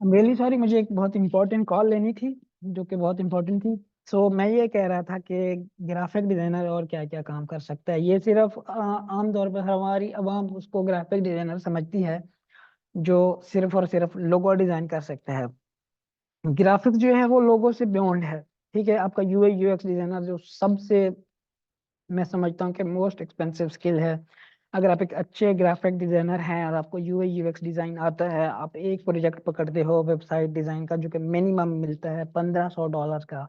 Really sorry, मुझे एक बहुत इंपॉर्टेंट कॉल लेनी थी, जो कि बहुत इंपॉर्टेंट थी। सो मैं ये कह रहा था कि ग्राफिक डिजाइनर और क्या क्या काम कर सकता है। ये सिर्फ आम तौर पर हमारी आवाम उसको ग्राफिक डिजाइनर समझती है, जो सिर्फ और सिर्फ लोगो डिजाइन कर सकता है। ग्राफिक्स जो है वो लोगो से बियॉन्ड है। ठीक है, आपका यूआई यूएक्स डिजाइनर जो सबसे, मैं समझता हूँ कि मोस्ट एक्सपेंसिव स्किल है। अगर आप एक अच्छे ग्राफिक डिजाइनर हैं और आपको यूआई यूएक्स डिजाइन आता है, आप एक प्रोजेक्ट पकड़ते हो वेबसाइट डिजाइन का, जो कि मिनिमम मिलता है $1500 का,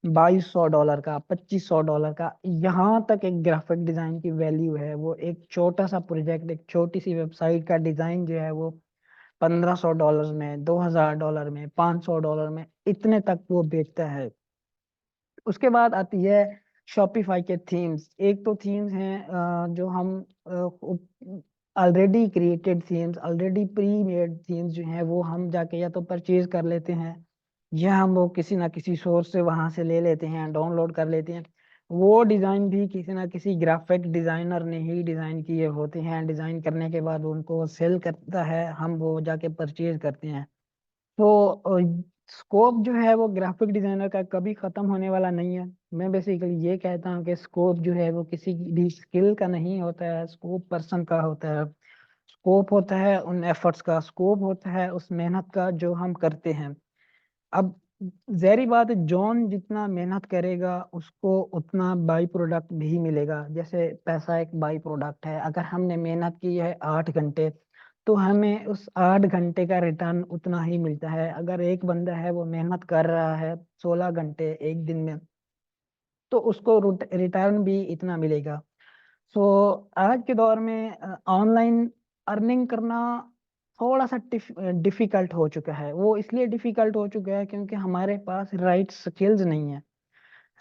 $2200 का, $2500 का। यहाँ तक एक ग्राफिक डिजाइन की वैल्यू है। वो एक छोटा सा प्रोजेक्ट, एक छोटी सी वेबसाइट का डिजाइन जो है वो $1500 में, $2000 में, $500 में, इतने तक वो बेचता है। उसके बाद आती है शॉपिफाई के थीम्स। एक तो थीम्स हैं जो हम already created themes, already pre made themes जो हैं वो हम जाके या तो परचेज कर लेते हैं, या हम वो किसी ना किसी सोर्स से वहां से ले लेते हैं, डाउनलोड कर लेते हैं। वो डिजाइन भी किसी ना किसी ग्राफिक डिजाइनर ने ही डिजाइन किए होते हैं। डिजाइन करने के बाद उनको सेल करता है, हम वो जाके परचेज करते हैं। तो स्कोप जो है वो ग्राफिक डिजाइनर का कभी खत्म होने वाला नहीं है। मैं बेसिकली ये कहता हूँ कि स्कोप जो है वो किसी भी स्किल का नहीं होता है, स्कोप पर्सन का होता है। स्कोप होता है उन एफर्ट्स का, स्कोप होता है उस मेहनत का जो हम करते हैं। अब जहरी बात है, जॉन जितना मेहनत करेगा उसको उतना बाई प्रोडक्ट भी मिलेगा। जैसे पैसा एक बाई प्रोडक्ट है। अगर हमने मेहनत की है 8 घंटे, तो हमें उस 8 घंटे का रिटर्न उतना ही मिलता है। अगर एक बंदा है वो मेहनत कर रहा है 16 घंटे एक दिन में, तो उसको रिटर्न भी इतना मिलेगा। सो आज के दौर में ऑनलाइन अर्निंग करना थोड़ा सा डिफिकल्ट हो चुका है। वो इसलिए डिफिकल्ट हो चुका है क्योंकि हमारे पास राइट स्किल्स नहीं है।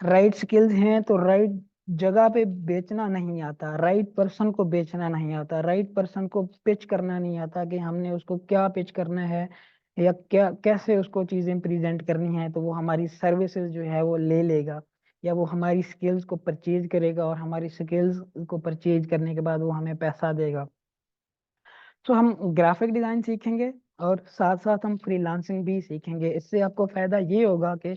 राइट स्किल्स हैं तो राइट जगह पे बेचना नहीं आता, राइट पर्सन को बेचना नहीं आता, राइट पर्सन को पिच करना नहीं आता कि हमने उसको क्या पिच करना है, या क्या कैसे उसको चीजें प्रेजेंट करनी है। तो वो हमारी सर्विसेज जो है वो ले लेगा, या वो हमारी स्किल्स को परचेज करेगा, और हमारी स्किल्स को परचेज करने के बाद वो हमें पैसा देगा। तो हम ग्राफिक डिजाइन सीखेंगे और साथ साथ हम फ्रीलांसिंग भी सीखेंगे। इससे आपको फायदा ये होगा कि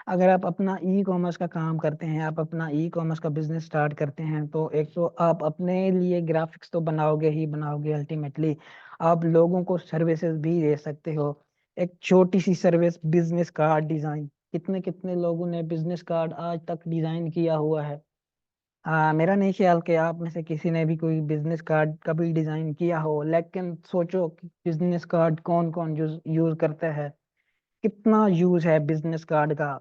अगर आप अपना ई कॉमर्स का काम करते हैं, आप अपना ई कॉमर्स का बिजनेस स्टार्ट करते हैं, तो एक तो आप अपने लिए ग्राफिक्स तो बनाओगे ही बनाओगे, अल्टीमेटली आप लोगों को सर्विसेज भी दे सकते हो। एक छोटी सी सर्विस, बिजनेस कार्ड डिजाइन, कितने कितने लोगों ने बिजनेस कार्ड आज तक डिजाइन किया हुआ है। मेरा नहीं ख्याल कि आप में से किसी ने भी कोई बिजनेस कार्ड कभी डिजाइन किया हो, लेकिन सोचो कि बिजनेस कार्ड कौन कौन यूज यूज करता है, कितना यूज है बिजनेस कार्ड का।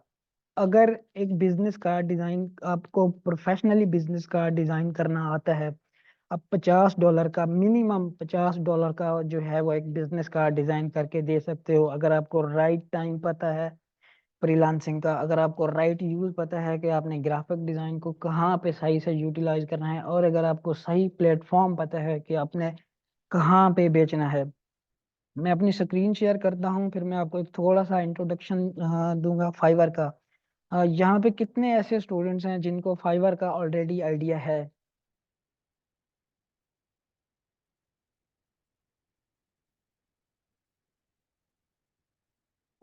अगर एक बिजनेस कार्ड डिजाइन, आपको प्रोफेशनली बिजनेस कार्ड डिजाइन करना आता है, अब $50 का, मिनिमम $50 का जो है वो एक बिजनेस कार्ड डिजाइन करके दे सकते हो। अगर आपको राइट टाइम पता है फ्रीलांसिंग का, अगर आपको राइट यूज पता है कि आपने ग्राफिक डिजाइन को कहाँ पे सही से यूटिलाइज करना है, और अगर आपको सही प्लेटफॉर्म पता है कि आपने कहाँ पे बेचना है। मैं अपनी स्क्रीन शेयर करता हूँ, फिर मैं आपको एक थोड़ा सा इंट्रोडक्शन दूंगा फाइवर का। यहाँ पे कितने ऐसे स्टूडेंट्स हैं जिनको फाइवर का ऑलरेडी आइडिया है।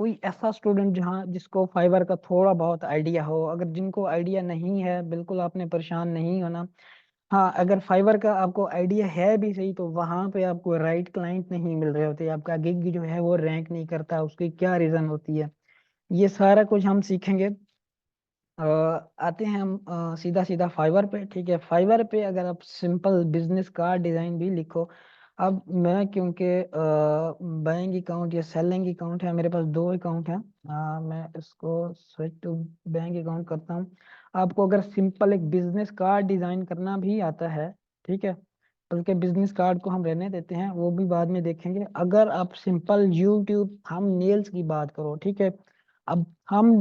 कोई ऐसा स्टूडेंट जहाँ जिसको फाइवर का थोड़ा बहुत आइडिया हो? अगर जिनको आइडिया नहीं है, बिल्कुल आपने परेशान नहीं होना। हाँ, अगर फाइवर का आपको आइडिया है भी सही, तो वहां पे आपको राइट क्लाइंट नहीं मिल रहे होते, आपका गिग जो है वो रैंक नहीं करता। उसकी क्या रीजन होती है, ये सारा कुछ हम सीखेंगे। आते हैं हम सीधा सीधा फाइवर पे। ठीक है, फाइवर पे अगर आप सिंपल बिजनेस का डिजाइन भी लिखो। अब मैं क्योंकि बाइंग अकाउंट या सेलिंग अकाउंट है, मेरे पास दो अकाउंट है, मैं इसको स्विच टू बैंक अकाउंट करता हूँ। आपको अगर सिंपल एक बिजनेस कार्ड डिजाइन करना भी आता है, ठीक है, बल्कि बिजनेस कार्ड को हम रहने देते हैं, वो भी बाद में देखेंगे। अगर आप सिंपल यूट्यूब हम नेल्स की बात करो, ठीक है, अब हम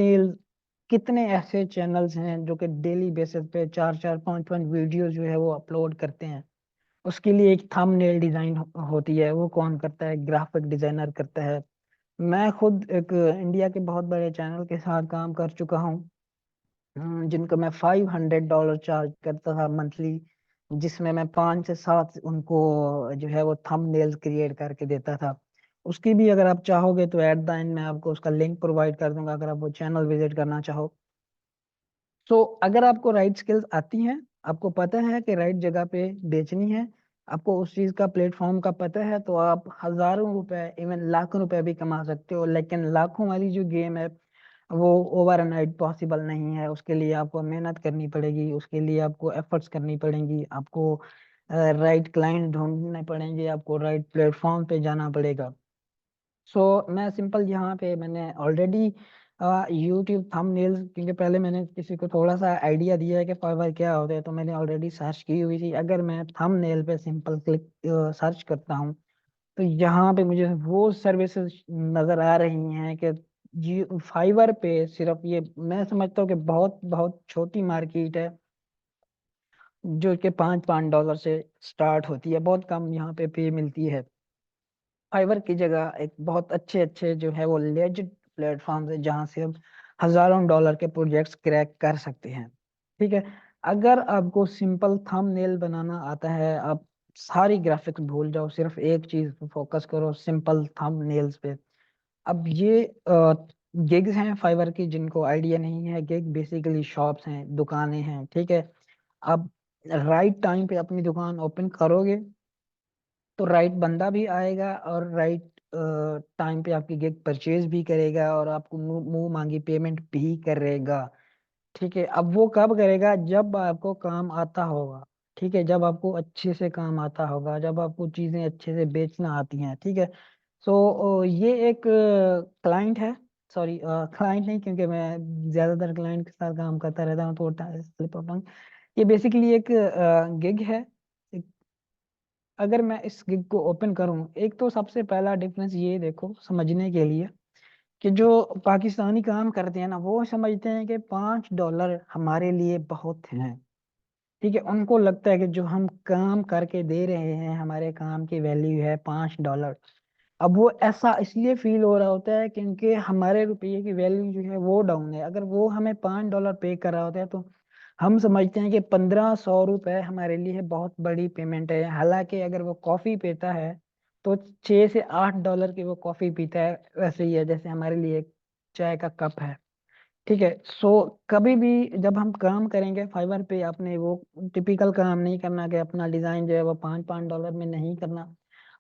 कितने ऐसे चैनल्स हैं जो कि डेली बेसिस पे चार चार पांच पांच वीडियो जो है वो अपलोड करते हैं। उसके लिए एक थंबनेल डिजाइन होती है, वो कौन करता है? ग्राफिक डिजाइनर करता है। मैं खुद एक इंडिया के बहुत बड़े चैनल के साथ काम कर चुका हूँ, जिनको मैं $500 चार्ज करता था मंथली, जिसमें मैं 5 से 7 उनको जो है वो थंबनेल्स क्रिएट करके देता था। उसकी भी अगर आप चाहोगे तो एट द एंड मैं आपको उसका लिंक प्रोवाइड कर दूंगा, अगर आप वो चैनल विजिट करना चाहो। सो अगर आपको राइट स्किल्स आती हैं, आपको पता है कि राइट जगह पे बेचनी है, आपको उस चीज का प्लेटफॉर्म का पता है, तो आप हजारों रुपए इवन लाखों रुपए भी कमा सकते हो। लेकिन लाखों वाली जो गेम है वो ओवरनाइट पॉसिबल नहीं है, उसके लिए आपको मेहनत करनी पड़ेगी, उसके लिए आपको एफर्ट्स करनी पड़ेंगी, आपको राइट क्लाइंट ढूंढने पड़ेंगे, आपको राइट प्लेटफॉर्म पे जाना पड़ेगा। मैं सिंपल यहाँ पे मैंने ऑलरेडी यूट्यूब थंबनेल्स, क्योंकि पहले मैंने किसी को थोड़ा सा आइडिया दिया है कि फाइवर क्या होता है, तो मैंने ऑलरेडी सर्च की हुई थी। अगर मैं थंबनेल पे सिंपल क्लिक सर्च करता हूँ तो यहाँ पे मुझे वो सर्विसेज नजर आ रही हैं कि जी फाइवर पे सिर्फ ये मैं समझता हूँ कि बहुत बहुत छोटी मार्केट है, जो कि $5 से स्टार्ट होती है, बहुत कम यहाँ पे मिलती है। फाइवर की जगह एक बहुत अच्छे अच्छे जो है वो लेजिट प्लेटफॉर्म है, जहाँ से हम हजारों डॉलर के प्रोजेक्ट्स क्रैक कर सकते हैं। ठीक है, अगर आपको सिंपल थंबनेल बनाना आता है, आप सारी ग्राफिक्स भूल जाओ, सिर्फ एक चीज पे फोकस करो, सिंपल थंबनेल्स पे। अब ये गिग्स हैं फाइवर की, जिनको आइडिया नहीं है, गिग बेसिकली शॉप्स हैं, दुकानें हैं। ठीक है, आप राइट टाइम पे अपनी दुकान ओपन करोगे तो राइट बंदा भी आएगा और राइट टाइम पे आपकी गिग परचेज भी करेगा और आपको मुंह मुंह मांगी पेमेंट भी करेगा। ठीक है, अब वो कब करेगा? जब आपको काम आता होगा। ठीक है, जब आपको अच्छे से काम आता होगा, जब आपको चीजें अच्छे से बेचना आती हैं। ठीक है, ये एक क्लाइंट है, सॉरी क्लाइंट नहीं, क्योंकि मैं ज्यादातर क्लाइंट के साथ काम करता रहता हूँ तो स्लिप ऑफ टंग। ये बेसिकली एक गिग है। अगर मैं इस गिग को ओपन करूं, एक तो सबसे पहला डिफरेंस ये देखो समझने के लिए, कि जो पाकिस्तानी काम करते हैं ना, वो समझते हैं कि $5 हमारे लिए बहुत हैं। ठीक है, उनको लगता है कि जो हम काम करके दे रहे हैं, हमारे काम की वैल्यू है $5। अब वो ऐसा इसलिए फील हो रहा होता है क्योंकि हमारे रुपये की वैल्यू जो है वो डाउन है। अगर वो हमें $5 पे कर रहा होता है तो हम समझते हैं कि 1500 रुपये हमारे लिए बहुत बड़ी पेमेंट है। हालांकि अगर वो कॉफी पीता है तो $6 से $8 की वो कॉफी पीता है, वैसे ही है जैसे हमारे लिए एक चाय का कप है। ठीक है, कभी भी जब हम काम करेंगे फाइवर पे, आपने वो टिपिकल काम नहीं करना कि अपना डिजाइन जो है वो पाँच पाँच डॉलर में नहीं करना।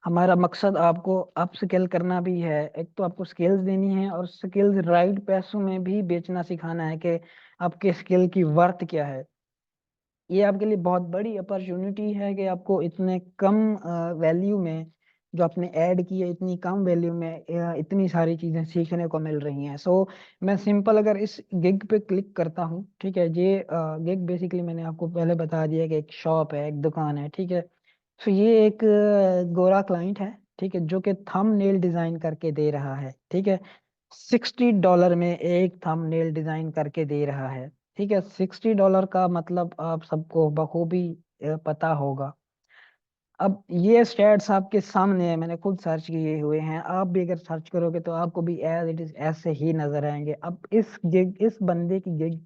हमारा मकसद आपको अप स्किल करना भी है, एक तो आपको स्किल्स देनी है और स्किल्स राइट पैसों में भी बेचना सिखाना है कि आपके स्किल की वर्थ क्या है। ये आपके लिए बहुत बड़ी अपॉर्चुनिटी है कि आपको इतने कम वैल्यू में, जो आपने ऐड की है, इतनी कम वैल्यू में इतनी सारी चीजें सीखने को मिल रही हैं। मैं सिंपल अगर इस गिग पे क्लिक करता हूँ, ठीक है, ये गिग बेसिकली मैंने आपको पहले बता दिया कि एक शॉप है, एक दुकान है। ठीक है, ये एक गोरा क्लाइंट है, ठीक है, जो कि थंबनेल डिजाइन करके दे रहा है। ठीक है, $60 में एक थंबनेल डिजाइन करके दे रहा है। ठीक है, $60 का मतलब आप सबको बखूबी पता होगा। अब ये स्टैट्स आपके सामने है, मैंने खुद सर्च किए हुए हैं, आप भी अगर सर्च करोगे तो आपको भी एज इट इज ऐसे ही नजर आएंगे। अब इस बंदे की गिग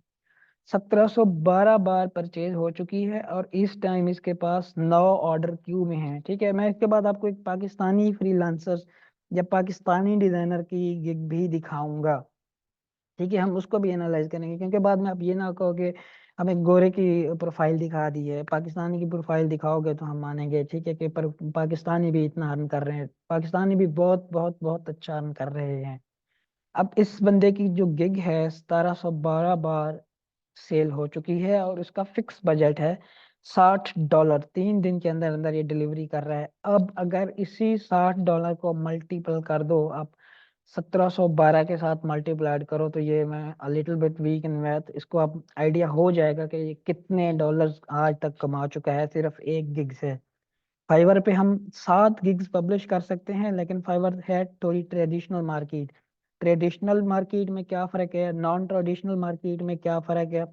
1712 बार परचेज हो चुकी है और इस टाइम इसके पास 9 ऑर्डर क्यू में है। ठीक है, मैं इसके बाद आपको एक पाकिस्तानी फ्रीलांसर या पाकिस्तानी डिजाइनर की गिग भी दिखाऊंगा। ठीक है, हम उसको भी एनालाइज करेंगे, क्योंकि बाद में आप ये ना कहोगे हमें गोरे की प्रोफाइल दिखा दी है, पाकिस्तानी की प्रोफाइल दिखाओगे तो हम मानेंगे। ठीक है, कि पर पाकिस्तानी भी इतना अर्न कर रहे हैं, पाकिस्तानी भी बहुत बहुत बहुत अच्छा अर्न कर रहे हैं। अब इस बंदे की जो गिग है 1712 बार सेल हो चुकी है और इसका फिक्स बजट है $60। 3 दिन के अंदर अंदर ये डिलीवरी कर रहा है। अब अगर इसी $60 को मल्टीपल कर दो आप, 1712 के साथ मल्टीप्लाइड करो, तो ये मैं little bit weak in math, इसको आप आइडिया हो जाएगा कि ये कितने डॉलर्स आज तक कमा चुका है सिर्फ एक गिग से। फाइवर पे हम 7 गिग्स पब्लिश कर सकते हैं, लेकिन फाइवर है थोड़ी ट्रेडिशनल मार्केट। ट्रेडिशनल मार्केट में क्या फर्क है, नॉन ट्रेडिशनल मार्केट में क्या फर्क है,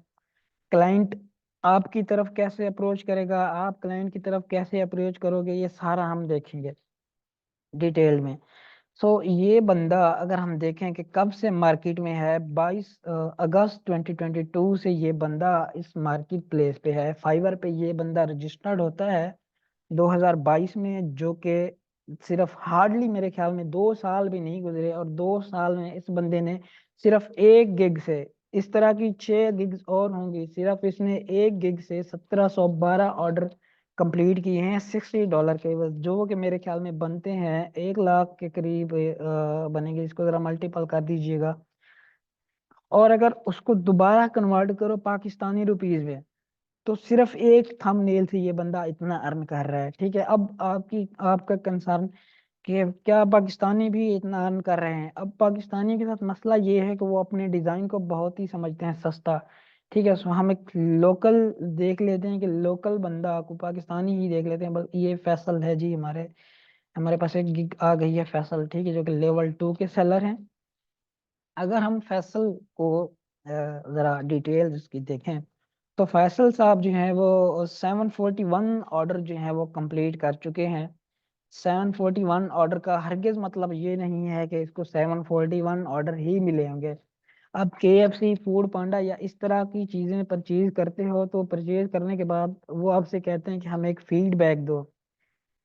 क्लाइंट आपकी तरफ कैसे अप्रोच करेगा, आप क्लाइंट की तरफ कैसे अप्रोच करोगे, ये सारा हम देखेंगे डिटेल में। ये बंदा अगर हम देखें कि कब से मार्केट में है, 22 अगस्त 2022 से ये बंदा इस मार्केट प्लेस पे है। फाइवर पे ये बंदा रजिस्टर्ड होता है 2022 में, जो कि सिर्फ हार्डली मेरे ख्याल में 2 साल भी नहीं गुजरे, और 2 साल में इस बंदे ने सिर्फ एक गिग से, इस तरह की 6 गिग्स और होंगी, सिर्फ इसने एक गिग से 1712 ऑर्डर कंप्लीट किए हैं $60 के बस, जो कि मेरे ख्याल में बनते हैं 1 लाख के करीब बनेंगे। इसको जरा मल्टीपल कर दीजिएगा, और अगर उसको दोबारा कन्वर्ट करो पाकिस्तानी रुपीज में, तो सिर्फ एक थंबनेल से ये बंदा इतना अर्न कर रहा है। ठीक है, अब आपका कंसर्न कि क्या पाकिस्तानी भी इतना अर्न कर रहे हैं। अब पाकिस्तानी के साथ मसला ये है कि वो अपने डिजाइन को बहुत ही समझते हैं सस्ता। ठीक है, सो हम एक लोकल देख लेते हैं कि लोकल बंदा को पाकिस्तानी ही देख लेते हैं। बस ये फैसल है जी, हमारे हमारे पास एक गिग आ गई है फैसल, ठीक है, जो कि लेवल 2 के सेलर हैं। अगर हम फैसल को जरा डिटेल इसकी देखें, तो फैसल साहब जो हैं वो 741 ऑर्डर जो है वो कंप्लीट कर चुके हैं। 741 ऑर्डर का हरगिज मतलब ये नहीं है कि इसको 741 ऑर्डर ही मिले होंगे। अब KFC, फूड पांडा या इस तरह की चीजें परचेज करते हो, तो परचेज करने के बाद वो आपसे कहते हैं कि हमें एक फीडबैक दो।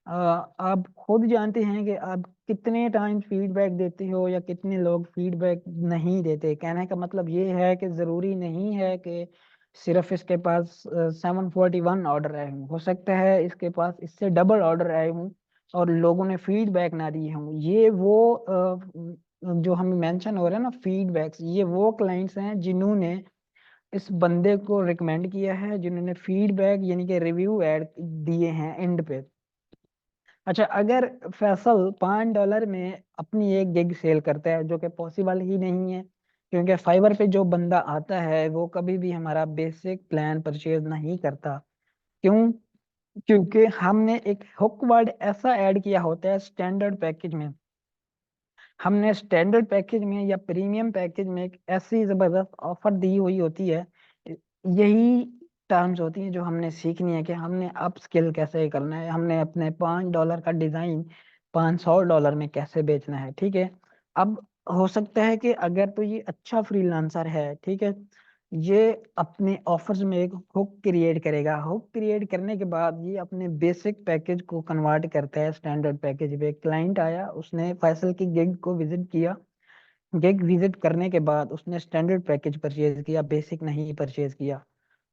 आप खुद जानते हैं कि आप कितने टाइम फीडबैक देते हो या कितने लोग फीडबैक नहीं देते। कहने का मतलब ये है कि जरूरी नहीं है कि सिर्फ इसके पास 741 ऑर्डर आए हों, हो सकता है इसके पास इससे डबल ऑर्डर आए हों और लोगों ने फीडबैक ना दिए हों। ये वो जो हमें मेंशन हो रहा है ना फीडबैक्स, ये वो क्लाइंट्स हैं जिन्होंने इस बंदे को रिकमेंड किया है, जिन्होंने फीडबैक यानी कि रिव्यू ऐड दिए हैं एंड पे। अच्छा, अगर फैसल $5 में अपनी एक गिग सेल करता है, जो कि पॉसिबल ही नहीं है, क्योंकि फाइवर पे जो बंदा आता है वो कभी भी हमारा बेसिक प्लान परचेज नहीं करता। क्यों? क्योंकि हमने एक हुक वर्ड ऐसा ऐड किया होता है स्टैंडर्ड पैकेज में। हमने स्टैंडर्ड पैकेज में या प्रीमियम पैकेज में एक ऐसी जबरदस्त ऑफर दी हुई होती है। यही टर्म्स होती हैं जो हमने सीखनी है कि हमने अप स्किल कैसे करना है, हमने अपने $5 का डिजाइन $500 में कैसे बेचना है। ठीक है, अब हो सकता है कि अगर तो ये अच्छा फ्रीलांसर है, ठीक है, ये अपने ऑफर्स में एक हुक क्रिएट करेगा। हुक क्रिएट करने के बाद ये अपने बेसिक पैकेज को कन्वर्ट करता है स्टैंडर्ड पैकेज पे। क्लाइंट आया, उसने फैसल की गिग को विजिट किया, गिग विजिट करने के बाद उसने स्टैंडर्ड पैकेज परचेज किया, बेसिक नहीं परचेज किया।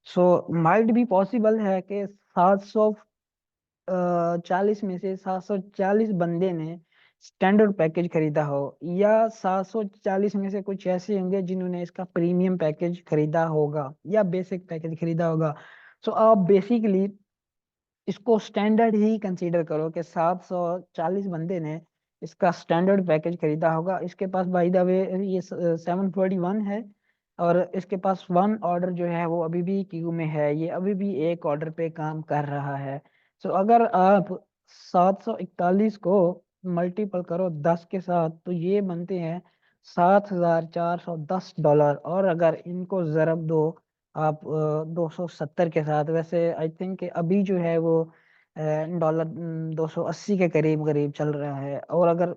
सो माइट भी पॉसिबल है कि 740 में से 740 बंदे ने स्टैंडर्ड पैकेज खरीदा हो, या 740 में से कुछ ऐसे होंगे जिन्होंने इसका प्रीमियम पैकेज खरीदा होगा या बेसिक पैकेज खरीदा होगा। सो आप बेसिकली इसको स्टैंडर्ड ही कंसीडर करो कि 740 बंदे ने इसका स्टैंडर्ड पैकेज खरीदा होगा। इसके पास बाय द वे ये 741 है, और इसके पास वन ऑर्डर जो है वो अभी भी क्यू में है, ये अभी भी एक ऑर्डर पे काम कर रहा है। सो अगर आप 741 को मल्टीपल करो 10 के साथ, तो ये बनते हैं $7,410। और अगर इनको ज़रब दो आप 270 के साथ, वैसे आई थिंक अभी जो है वो डॉलर 280 के करीब करीब चल रहा है। और अगर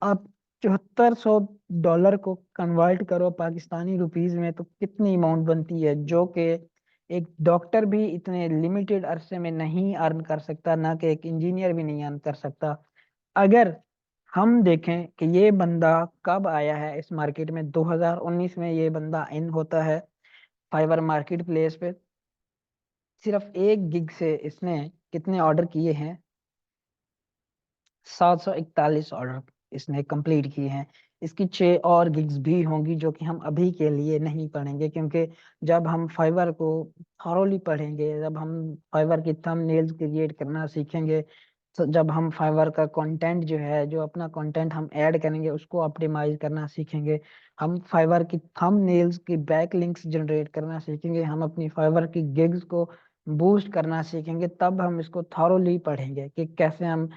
आप $7400 को कन्वर्ट करो पाकिस्तानी रुपीज में, तो कितनी अमाउंट बनती है, जो कि एक डॉक्टर भी इतने लिमिटेड अरसे में नहीं अर्न कर सकता, ना कि एक इंजीनियर भी नहीं अर्न कर सकता। अगर हम देखें कि ये बंदा कब आया है इस मार्केट में, 2019 में ये बंदा इन होता है फाइवर मार्केट प्लेस पे। सिर्फ एक गिग से इसने कितने ऑर्डर किए हैं? 741 ऑर्डर इसने कंप्लीट किए हैं। इसकी 6 और गिग्स भी होंगी जो कि हम अभी के लिए नहीं पढ़ेंगे, क्योंकि जब हम फाइवर को थॉरोली पढ़ेंगे, जब हम फाइवर की थंबनेल्स क्रिएट करना सीखेंगे, तो जब हम फाइवर का कंटेंट जो है, जो अपना कंटेंट हम ऐड करेंगे उसको ऑप्टिमाइज करना सीखेंगे, हम फाइवर की थंबनेल्स की बैक लिंक्स जनरेट करना सीखेंगे, हम अपनी फाइवर की गिग्स को बूस्ट करना सीखेंगे, तब हम इसको थॉरोली पढ़ेंगे कि कैसे हम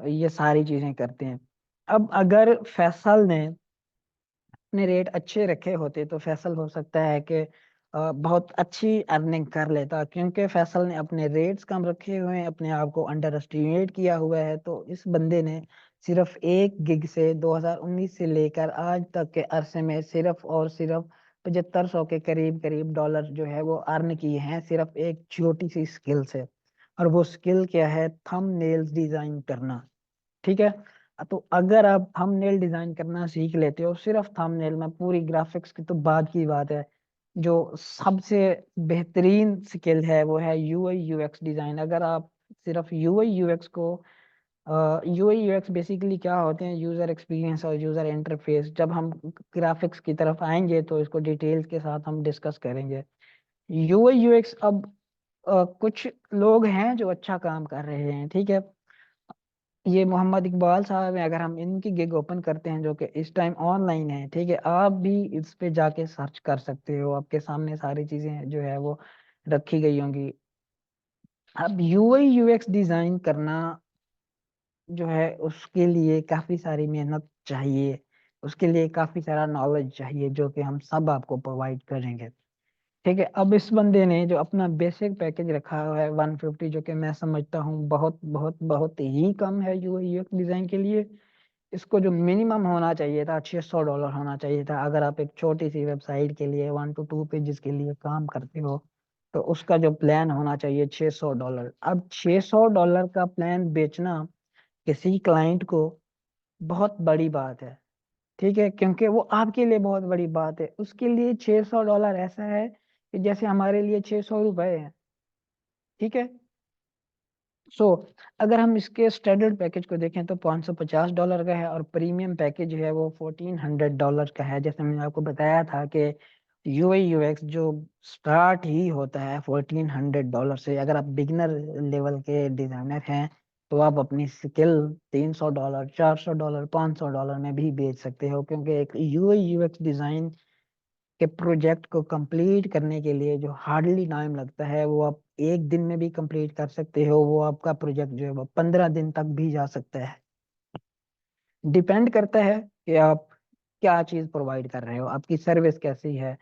ये सारी चीजें करते हैं। अब अगर फैसल ने अपने रेट अच्छे रखे होते, तो फैसल हो सकता है कि बहुत अच्छी अर्निंग कर लेता, क्योंकि फैसल ने अपने रेट्स कम रखे हुए हैं, अपने आप को अंडर एस्टिमेट किया हुआ है। तो इस बंदे ने सिर्फ एक गिग से 2019 से लेकर आज तक के अरसे में सिर्फ और सिर्फ 7500 के करीब करीब डॉलर जो है वो अर्न किए हैं, सिर्फ एक छोटी सी स्किल से। और वो स्किल क्या है, थंबनेल्स डिजाइन करना। ठीक है, तो अगर आप थंबनेल डिजाइन करना सीख लेते हो, सिर्फ थंबनेल में, पूरी ग्राफिक्स की तो बाद की बात है, जो सबसे बेहतरीन स्किल है वो है यूआई यूएक्स डिजाइन। अगर आप सिर्फ यूआई यूएक्स को, यूआई यूएक्स बेसिकली क्या होते हैं, यूजर एक्सपीरियंस और यूजर इंटरफेस। जब हम ग्राफिक्स की तरफ आएंगे तो इसको डिटेल्स के साथ हम डिस्कस करेंगे। यूआई यूएक्स अब कुछ लोग हैं जो अच्छा काम कर रहे हैं, ठीक है। ये मोहम्मद इकबाल साहब हैं, अगर हम इनकी गिग ओपन करते हैं जो कि इस टाइम ऑनलाइन है, ठीक है, आप भी इस पे जाके सर्च कर सकते हो, आपके सामने सारी चीजें जो है वो रखी गई होंगी। अब यूआई यूएक्स डिजाइन करना जो है उसके लिए काफी सारी मेहनत चाहिए, उसके लिए काफी सारा नॉलेज चाहिए, जो कि हम सब आपको प्रोवाइड करेंगे। ठीक है, अब इस बंदे ने जो अपना बेसिक पैकेज रखा हुआ है 150, जो कि मैं समझता हूँ बहुत बहुत बहुत ही कम है यूआई यूएक्स डिजाइन के लिए। इसको जो मिनिमम होना चाहिए था, $600 होना चाहिए था। अगर आप एक छोटी सी वेबसाइट के लिए 1 to 2 पेजेस के लिए काम करते हो, तो उसका जो प्लान होना चाहिए $600। अब $600 का प्लान बेचना किसी क्लाइंट को बहुत बड़ी बात है, ठीक है, क्योंकि वो आपके लिए बहुत बड़ी बात है। उसके लिए $600 ऐसा है कि जैसे हमारे लिए ₹600 है। ठीक है, सो अगर हम इसके स्टैंडर्ड पैकेज को देखें तो $550 का है, और प्रीमियम पैकेज है वो $1400 का है। जैसे मैंने आपको बताया था कि यूआई यूएक्स जो स्टार्ट ही होता है $1400 से। अगर आप बिगिनर लेवल के डिजाइनर हैं तो आप अपनी स्किल $300, $400, $500 में भी बेच सकते हो, क्योंकि एक यूआई यूएक्स डिजाइन के प्रोजेक्ट को कंप्लीट करने के लिए जो हार्डली टाइम लगता है वो आप एक दिन में भी कंप्लीट कर सकते हो। वो आपका प्रोजेक्ट जो है वो 15 दिन तक भी जा सकता है। डिपेंड करता है कि आप क्या चीज प्रोवाइड कर रहे हो, आपकी सर्विस कैसी है,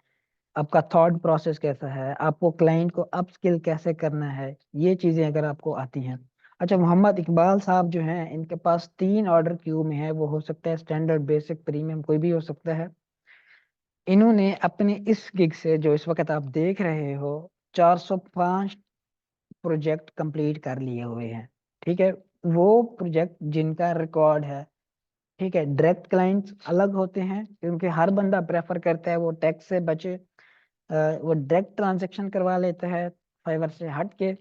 आपका थॉट प्रोसेस कैसा है, आपको क्लाइंट को अपस्किल कैसे करना है, ये चीजें अगर आपको आती हैं। अच्छा, मोहम्मद इकबाल साहब जो हैं, इनके पास 3 ऑर्डर क्यू में है। वो हो सकता है स्टैंडर्ड, बेसिक, प्रीमियम, कोई भी हो सकता है। इन्होंने अपने इस गिग से जो इस वक्त आप देख रहे हो 405 प्रोजेक्ट कंप्लीट कर लिए हुए हैं। ठीक है, वो प्रोजेक्ट जिनका रिकॉर्ड है। ठीक है, डायरेक्ट क्लाइंट्स अलग होते हैं, क्योंकि हर बंदा प्रेफर करता है वो टैक्स से बचे, वो डायरेक्ट ट्रांजैक्शन करवा लेता है फाइवर से हट के।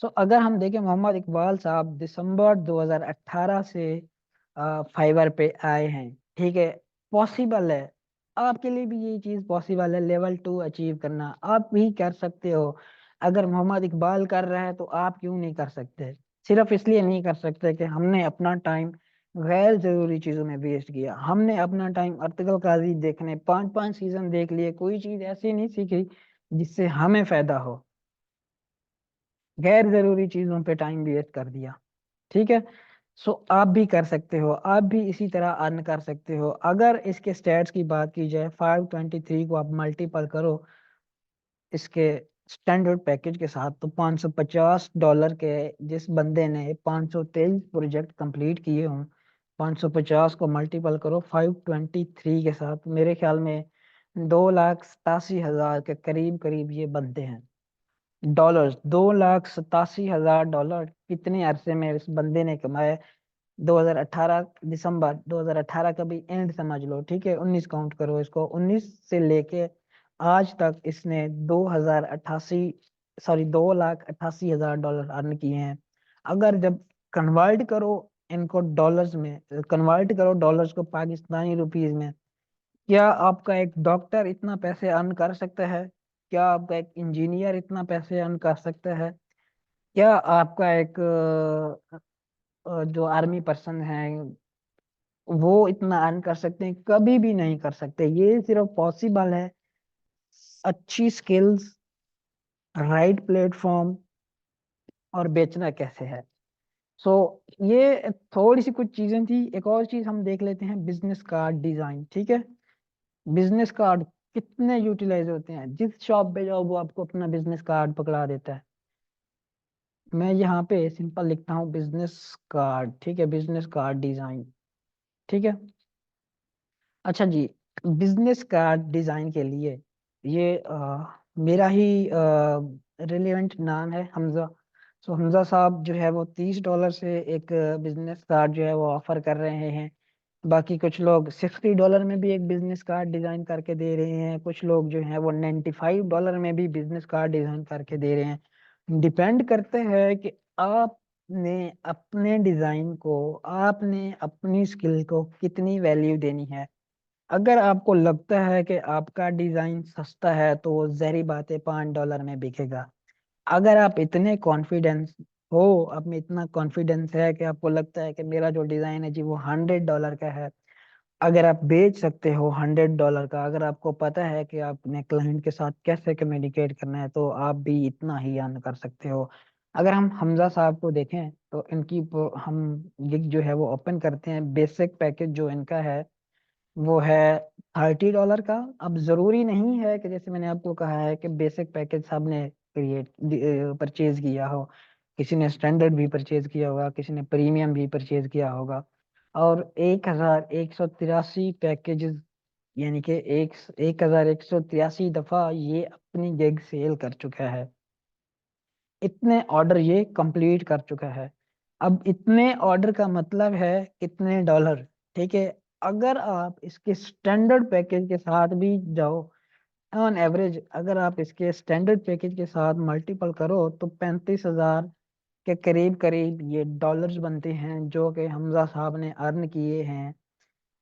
सो अगर हम देखें, मोहम्मद इकबाल साहब दिसंबर 2018 से फाइवर पे आए हैं। ठीक है, पॉसिबल है, आपके लिए भी ये चीज पॉसिबल है, लेवल 2 अचीव करना आप भी कर सकते हो। अगर मोहम्मद इकबाल कर रहा है तो आप क्यों नहीं कर सकते? सिर्फ इसलिए नहीं कर सकते कि हमने अपना टाइम गैर जरूरी चीजों में वेस्ट किया। हमने अपना टाइम अर्तुगरुल काजी देखने 5 5 सीजन देख लिए, कोई चीज ऐसी नहीं सीखी जिससे हमें फायदा हो, गैर जरूरी चीजों पे टाइम वेस्ट कर दिया। ठीक है, सो आप भी कर सकते हो, आप भी इसी तरह अर्न कर सकते हो। अगर इसके स्टैट्स की बात की जाए, 523 को आप मल्टीपल करो इसके स्टैंडर्ड पैकेज के साथ, तो $550 के, जिस बंदे ने 523 प्रोजेक्ट कंप्लीट किए हों, 550 को मल्टीपल करो 523 के साथ, मेरे ख्याल में 2,87,000 के करीब करीब ये बनते हैं डॉलर्स। $2,87,000 कितने अरसे में इस बंदे ने कमाए? 2018, दिसंबर 2018 का भी एंड समझ लो, ठीक है, 19 काउंट करो इसको, 19 से लेके आज तक इसने 2088, सॉरी, $2,88,000 अर्न किए हैं। अगर जब कन्वर्ट करो इनको डॉलर्स में, कन्वर्ट करो डॉलर्स को पाकिस्तानी रुपीज में, क्या आपका एक डॉक्टर इतना पैसे अर्न कर सकता है? क्या आपका एक इंजीनियर इतना पैसे अर्न कर सकता है? क्या आपका एक जो आर्मी पर्सन है वो इतना अर्न कर सकते हैं? कभी भी नहीं कर सकते। ये सिर्फ पॉसिबल है अच्छी स्किल्स, राइट प्लेटफॉर्म, और बेचना कैसे है। सो ये थोड़ी सी कुछ चीजें थी। एक और चीज हम देख लेते हैं, बिजनेस कार्ड डिजाइन। ठीक है, बिजनेस कार्ड कितने यूटिलाइज होते हैं? जिस शॉप पे जाओ वो आपको अपना बिजनेस कार्ड पकड़ा देता है। मैं यहाँ पे सिंपल लिखता हूँ बिजनेस कार्ड, ठीक है, बिजनेस कार्ड डिजाइन। ठीक है, अच्छा जी, बिजनेस कार्ड डिजाइन के लिए ये मेरा ही रिलेवेंट नाम है हमजा। सो हमजा साहब जो है वो $30 से एक बिजनेस कार्ड जो है वो ऑफर कर रहे हैं। बाकी कुछ लोग $60 में भी एक बिजनेस कार्ड डिजाइन करके दे रहे हैं, कुछ लोग जो है वो $95 में भी बिजनेस कार्ड डिजाइन करके दे रहे हैं। डिपेंड करते हैं कि आपने अपने डिजाइन को, आपने अपनी स्किल को कितनी वैल्यू देनी है। अगर आपको लगता है कि आपका डिजाइन सस्ता है तो वो जहरी बात है $5 में बिकेगा। अगर आप इतने कॉन्फिडेंस हो, आप में इतना कॉन्फिडेंस है कि आपको लगता है कि मेरा जो डिजाइन है जी वो $100 का है, अगर आप बेच सकते हो $100 का, अगर आपको पता है कि आपने क्लाइंट के साथ कैसे कम्युनिकेट करना है, तो आप भी इतना ही अर्न कर सकते हो। अगर हम हमजा साहब को देखें तो हम गिग जो है वो ओपन करते हैं, बेसिक पैकेज जो इनका है वो है $30 का। अब जरूरी नहीं है कि जैसे मैंने आपको कहा है कि बेसिक पैकेज सबने क्रिएट परचेज किया हो, किसी ने स्टैंडर्ड भी परचेज किया होगा, किसी ने प्रीमियम भी परचेज किया होगा। और 1183 पैकेजेस, यानी कि 1183 दफा ये अपनी गिग सेल कर चुका है, इतने ऑर्डर ये कंप्लीट कर चुका है। अब इतने ऑर्डर का मतलब है कितने डॉलर, ठीक है। अगर आप इसके स्टैंडर्ड पैकेज के साथ भी जाओ, ऑन एवरेज अगर आप इसके स्टैंडर्ड पैकेज के साथ मल्टीपल करो तो 35,000 के करीब करीब ये डॉलर्स बनते हैं, जो कि हमजा साहब ने अर्न किए हैं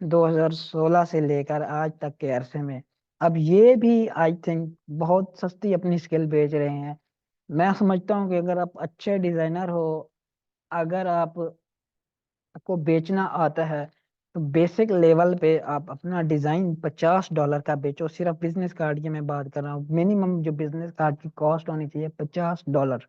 2016 से लेकर आज तक के अरसे में। अब ये भी आई थिंक बहुत सस्ती अपनी स्किल बेच रहे हैं। मैं समझता हूँ कि अगर आप अच्छे डिजाइनर हो, अगर आपको बेचना आता है, तो बेसिक लेवल पे आप अपना डिजाइन $50 का बेचो। सिर्फ बिजनेस कार्ड की मैं बात कर रहा हूँ, मिनिमम जो बिजनेस कार्ड की कॉस्ट होनी चाहिए $50।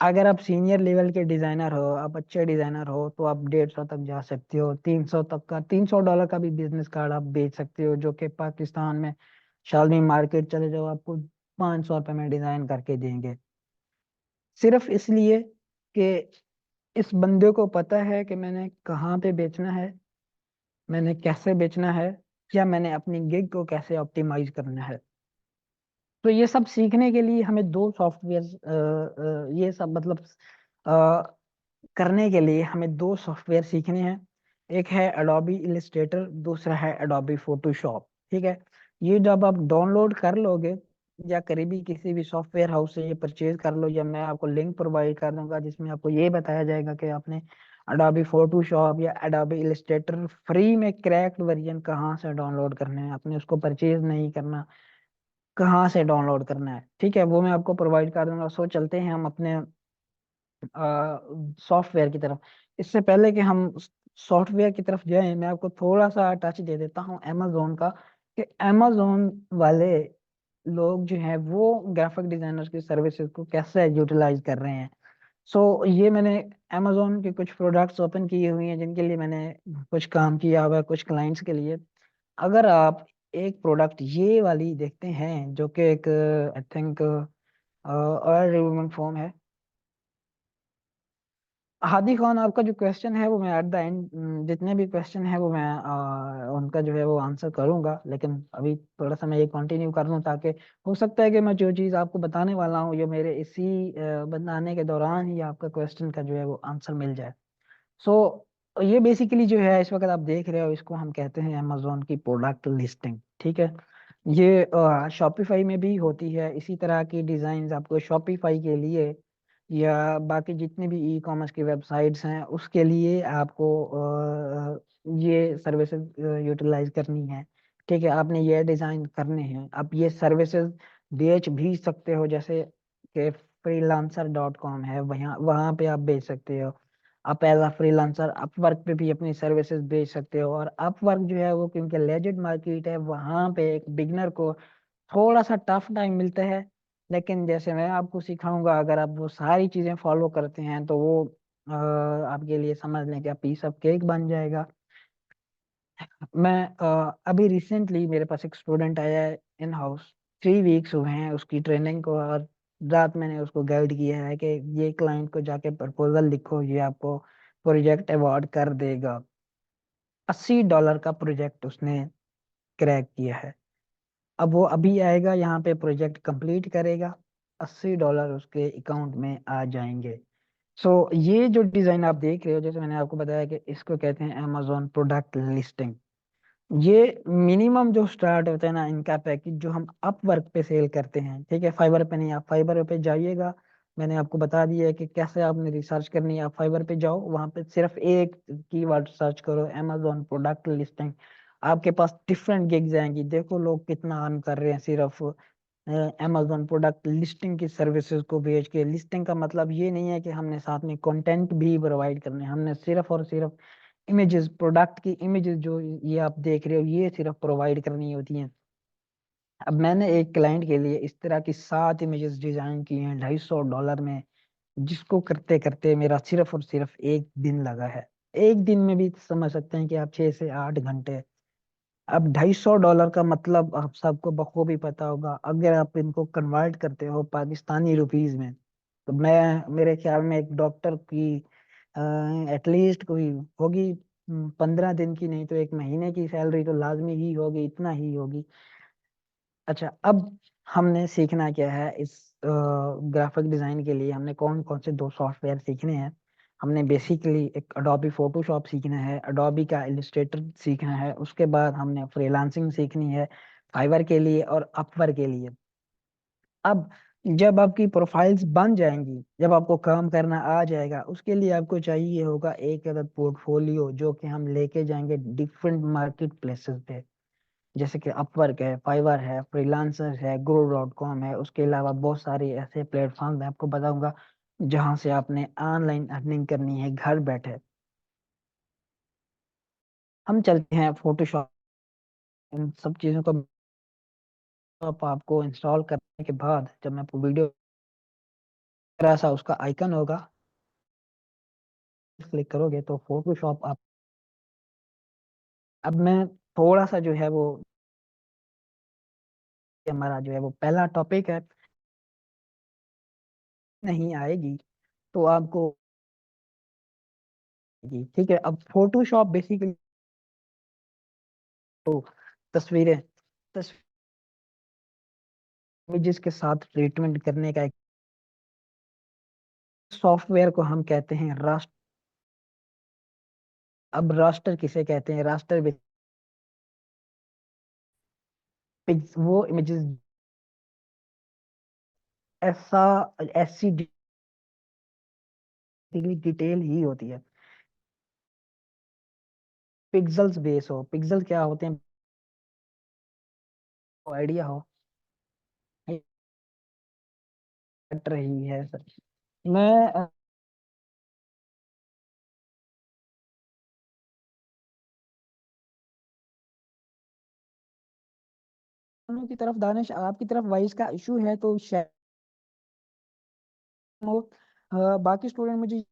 अगर आप सीनियर लेवल के डिजाइनर हो, आप अच्छे डिजाइनर हो, तो आप 150 तक जा सकते हो, 300 तक का, $300 का भी बिजनेस कार्ड आप बेच सकते हो, जो कि पाकिस्तान में शालमी मार्केट चले जाओ आपको $500 में डिजाइन करके देंगे। सिर्फ इसलिए कि इस बंदे को पता है कि मैंने कहाँ पे बेचना है, मैंने कैसे बेचना है, या मैंने अपनी गिग को कैसे ऑप्टिमाइज करना है। तो ये सब सीखने के लिए हमें दो सॉफ्टवेयर, ये सब मतलब करने के लिए हमें दो सॉफ्टवेयर सीखने हैं। एक है एडोबी इलिस्ट्रेटर, दूसरा है एडोबी फोटोशॉप, ठीक है। ये जब आप डाउनलोड कर लोगे या करीबी किसी भी सॉफ्टवेयर हाउस से ये परचेज कर लो, या मैं आपको लिंक प्रोवाइड कर दूंगा जिसमें आपको ये बताया जाएगा कि आपने एडोबी फोटोशॉप या एडोबी इलिस्ट्रेटर फ्री में क्रैक्ड वर्जन कहाँ से डाउनलोड करने हैं, आपने उसको परचेज नहीं करना, कहाँ से डाउनलोड करना है, ठीक है, वो मैं आपको प्रोवाइड कर दूंगा। सो चलते हैं हम अपने सॉफ्टवेयर की तरफ। इससे पहले कि हम सॉफ्टवेयर की तरफ जाएं, मैं आपको थोड़ा सा टच दे देता हूं अमेजोन का, कि अमेजोन वाले लोग जो हैं वो ग्राफिक डिजाइनर्स की सर्विसेज को कैसे यूटिलाइज कर रहे हैं। सो ये मैंने अमेजोन के कुछ प्रोडक्ट्स ओपन किए हुए हैं जिनके लिए मैंने कुछ काम किया हुआ है कुछ क्लाइंट्स के लिए। अगर आप एक प्रोडक्ट ये वाली देखते हैं जो कि एक आई थिंक ऑयल रिमूवमेंट फोम है। हादी खान, आपका जो क्वेश्चन है वो मैं एट द एंड, जितने भी क्वेश्चन है वो मैं उनका जो है वो आंसर करूंगा, लेकिन अभी थोड़ा सा मैं ये कंटिन्यू कर लूँ, ताकि हो सकता है कि मैं जो चीज़ आपको बताने वाला हूँ ये मेरे इसी बताने के दौरान ही आपका क्वेश्चन का जो है वो आंसर मिल जाए। सो ये बेसिकली जो है इस वक्त आप देख रहे हो, इसको हम कहते हैं अमेजोन की प्रोडक्ट लिस्टिंग, ठीक है। ये शॉपिफाई में भी होती है, इसी तरह की डिजाइन आपको शॉपिफाई के लिए या बाकी जितने भी ई कॉमर्स की वेबसाइट्स हैं उसके लिए आपको ये सर्विसेज यूटिलाइज करनी है, ठीक है। आपने ये डिजाइन करने हैं, आप ये सर्विसेज बेच भी सकते हो, जैसे कि freelancer.com है, वहाँ वहाँ पे आप बेच सकते हो। आप एज अ फ्रीलांसर अपवर्क पे भी अपनी सर्विसेज बेच सकते हो। और अपवर्क जो है वो क्योंकि लेजिट मार्केट है, वहाँ पे एक बिगनर को थोड़ा सा टफ टाइम मिलता है, लेकिन जैसे मैं आपको सिखाऊंगा, अगर आप वो सारी चीजें फॉलो करते हैं तो वो आपके लिए समझ लें कि पीस ऑफ केक बन जाएगा। मैं अभी रिसेंटली मेरे पास एक स्टूडेंट आया है इन हाउस, 3 वीक्स हुए हैं उसकी ट्रेनिंग को, और रात मैंने उसको गाइड किया है कि ये क्लाइंट को जाके प्रपोजल लिखो, ये आपको प्रोजेक्ट अवार्ड कर देगा। $80 का प्रोजेक्ट उसने क्रैक किया है। अब वो अभी आएगा यहाँ पे, प्रोजेक्ट कंप्लीट करेगा, $80 उसके अकाउंट में आ जाएंगे। सो ये जो डिजाइन आप देख रहे हो, जैसे मैंने आपको बताया कि इसको कहते हैं अमेजोन प्रोडक्ट लिस्टिंग। ये मिनिमम जो स्टार्ट होता है ना इनका पैकेज, जो हम अपवर्क पे सेल करते हैं, ठीक है, फाइवर पे नहीं। आप फाइवर पे जाइएगा, मैंने आपको बता दिया है कि कैसे आपने रिसर्च करनी है। आप फाइवर पे जाओ, वहां पे सिर्फ एक कीवर्ड सर्च करो, अमेजोन प्रोडक्ट लिस्टिंग। आपके पास डिफरेंट गिग्स आएंगी। देखो लोग कितना अर्न कर रहे हैं सिर्फ अमेजोन प्रोडक्ट लिस्टिंग की सर्विसेज को बेच के। लिस्टिंग का मतलब ये नहीं है कि हमने साथ में कंटेंट भी प्रोवाइड करने हैं, हमने सिर्फ और सिर्फ इमेजेस, प्रोडक्ट की इमेजेस जो ये आप देख रहे हो, ये सिर्फ प्रोवाइड करनी होती हैं। अब मैंने एक क्लाइंट के लिए इस तरह की 7 इमेजेस डिजाइन की हैं $250 में, जिसको करते करते मेरा सिर्फ और सिर्फ एक दिन लगा है। एक दिन में भी समझ सकते हैं कि आप 6 से 8 घंटे। अब $250 का मतलब आप सबको बखूबी पता होगा, अगर आप इनको कन्वर्ट करते हो पाकिस्तानी रुपीज में, तो मैं मेरे ख्याल में एक डॉक्टर की एटलीस्ट कोई होगी 15 दिन की, नहीं तो 1 महीने की सैलरी तो लाजमी ही होगी, इतना ही होगी। अच्छा, अब हमने सीखना क्या है इस ग्राफिक डिजाइन के लिए? हमने कौन कौन से 2 सॉफ्टवेयर सीखने हैं? हमने बेसिकली एक अडोबी फोटोशॉप सीखना है, अडोबी का इलस्ट्रेटर सीखना है, उसके बाद हमने फ्रीलांसिंग सीखनी है फाइवर के लिए और अपवर के लिए। अब जब आपकी प्रोफाइल्स बन जाएंगी, जब आपको काम करना आ जाएगा, उसके लिए आपको चाहिए होगा एक अदद पोर्टफोलियो, जो कि हम लेके जाएंगे डिफरेंट मार्केट प्लेसेस पे, जैसे कि अपवर्क है, फाइवर है, फ्रीलांसर है, grow.com है। उसके अलावा बहुत सारे ऐसे प्लेटफॉर्म मैं आपको बताऊंगा जहां से आपने ऑनलाइन अर्निंग करनी है घर बैठे। हम चलते हैं फोटोशॉप, इन सब चीजों को आपको इंस्टॉल करने के बाद, जब मैं आपको वीडियो तरह सा उसका आइकन होगा, क्लिक करोगे तो फोटोशॉप आप। अब मैं थोड़ा सा जो है वो, हमारा जो है वो पहला टॉपिक है, नहीं आएगी तो आपको, जी ठीक है। अब फोटोशॉप बेसिकली तो तस्वीरें, इमेजेस के साथ ट्रीटमेंट करने का एक सॉफ्टवेयर को हम कहते हैं रास्टर। अब रास्टर किसे कहते हैं? रास्टर वो इमेजेस ऐसा, ऐसी डिटेल ही होती है। पिक्सल्स बेस हो, पिक्सल क्या होते हैं आइडिया हो, ये हट रही है सर। मैं दोनों की तरफ, दानिश आपकी तरफ वॉइस का इशू है तो शायद हो। बाकी स्टूडेंट मुझे,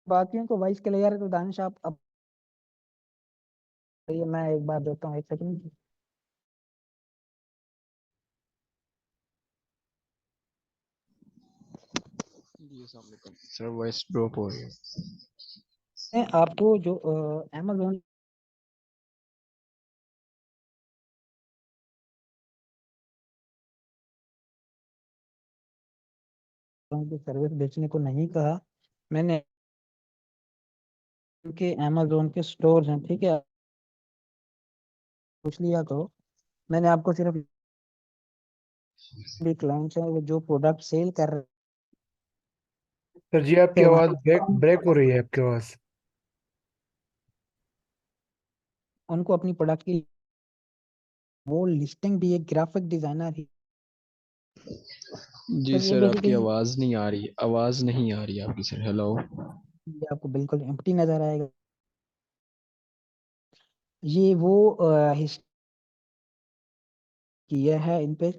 बाकियों को वॉइस क्लियर है तो दानिश आप अब, ये मैं एक बार देता हूँ, 1 सेकंड। जी अस्सलाम वालेकुम सर, वॉइस ड्रॉप हो रही है। मैं आपको जो अमेजोन की सर्विस बेचने को नहीं कहा मैंने, उनके अमेजोन के स्टोर हैं, ठीक है, पूछ लिया करो। मैंने आपको सिर्फ भी क्लाइंट्स हैं वो जो प्रोडक्ट सेल कर रहे सर जी, आपकी हैं आवाज ब्रेक वहाँ, ब्रेक हो रही है, आपकी आवाज। उनको अपनी प्रोडक्ट की वो लिस्टिंग भी एक ग्राफिक डिजाइनर ही। जी सर ये सर, आपकी बेसिकली आवाज़ नहीं आ रही, आवाज़ नहीं आ रही आपकी सर। हेलो। आपको बिल्कुल एम्प्टी नजर आएगा। ये वो हिस्ट्री किया है इन पे।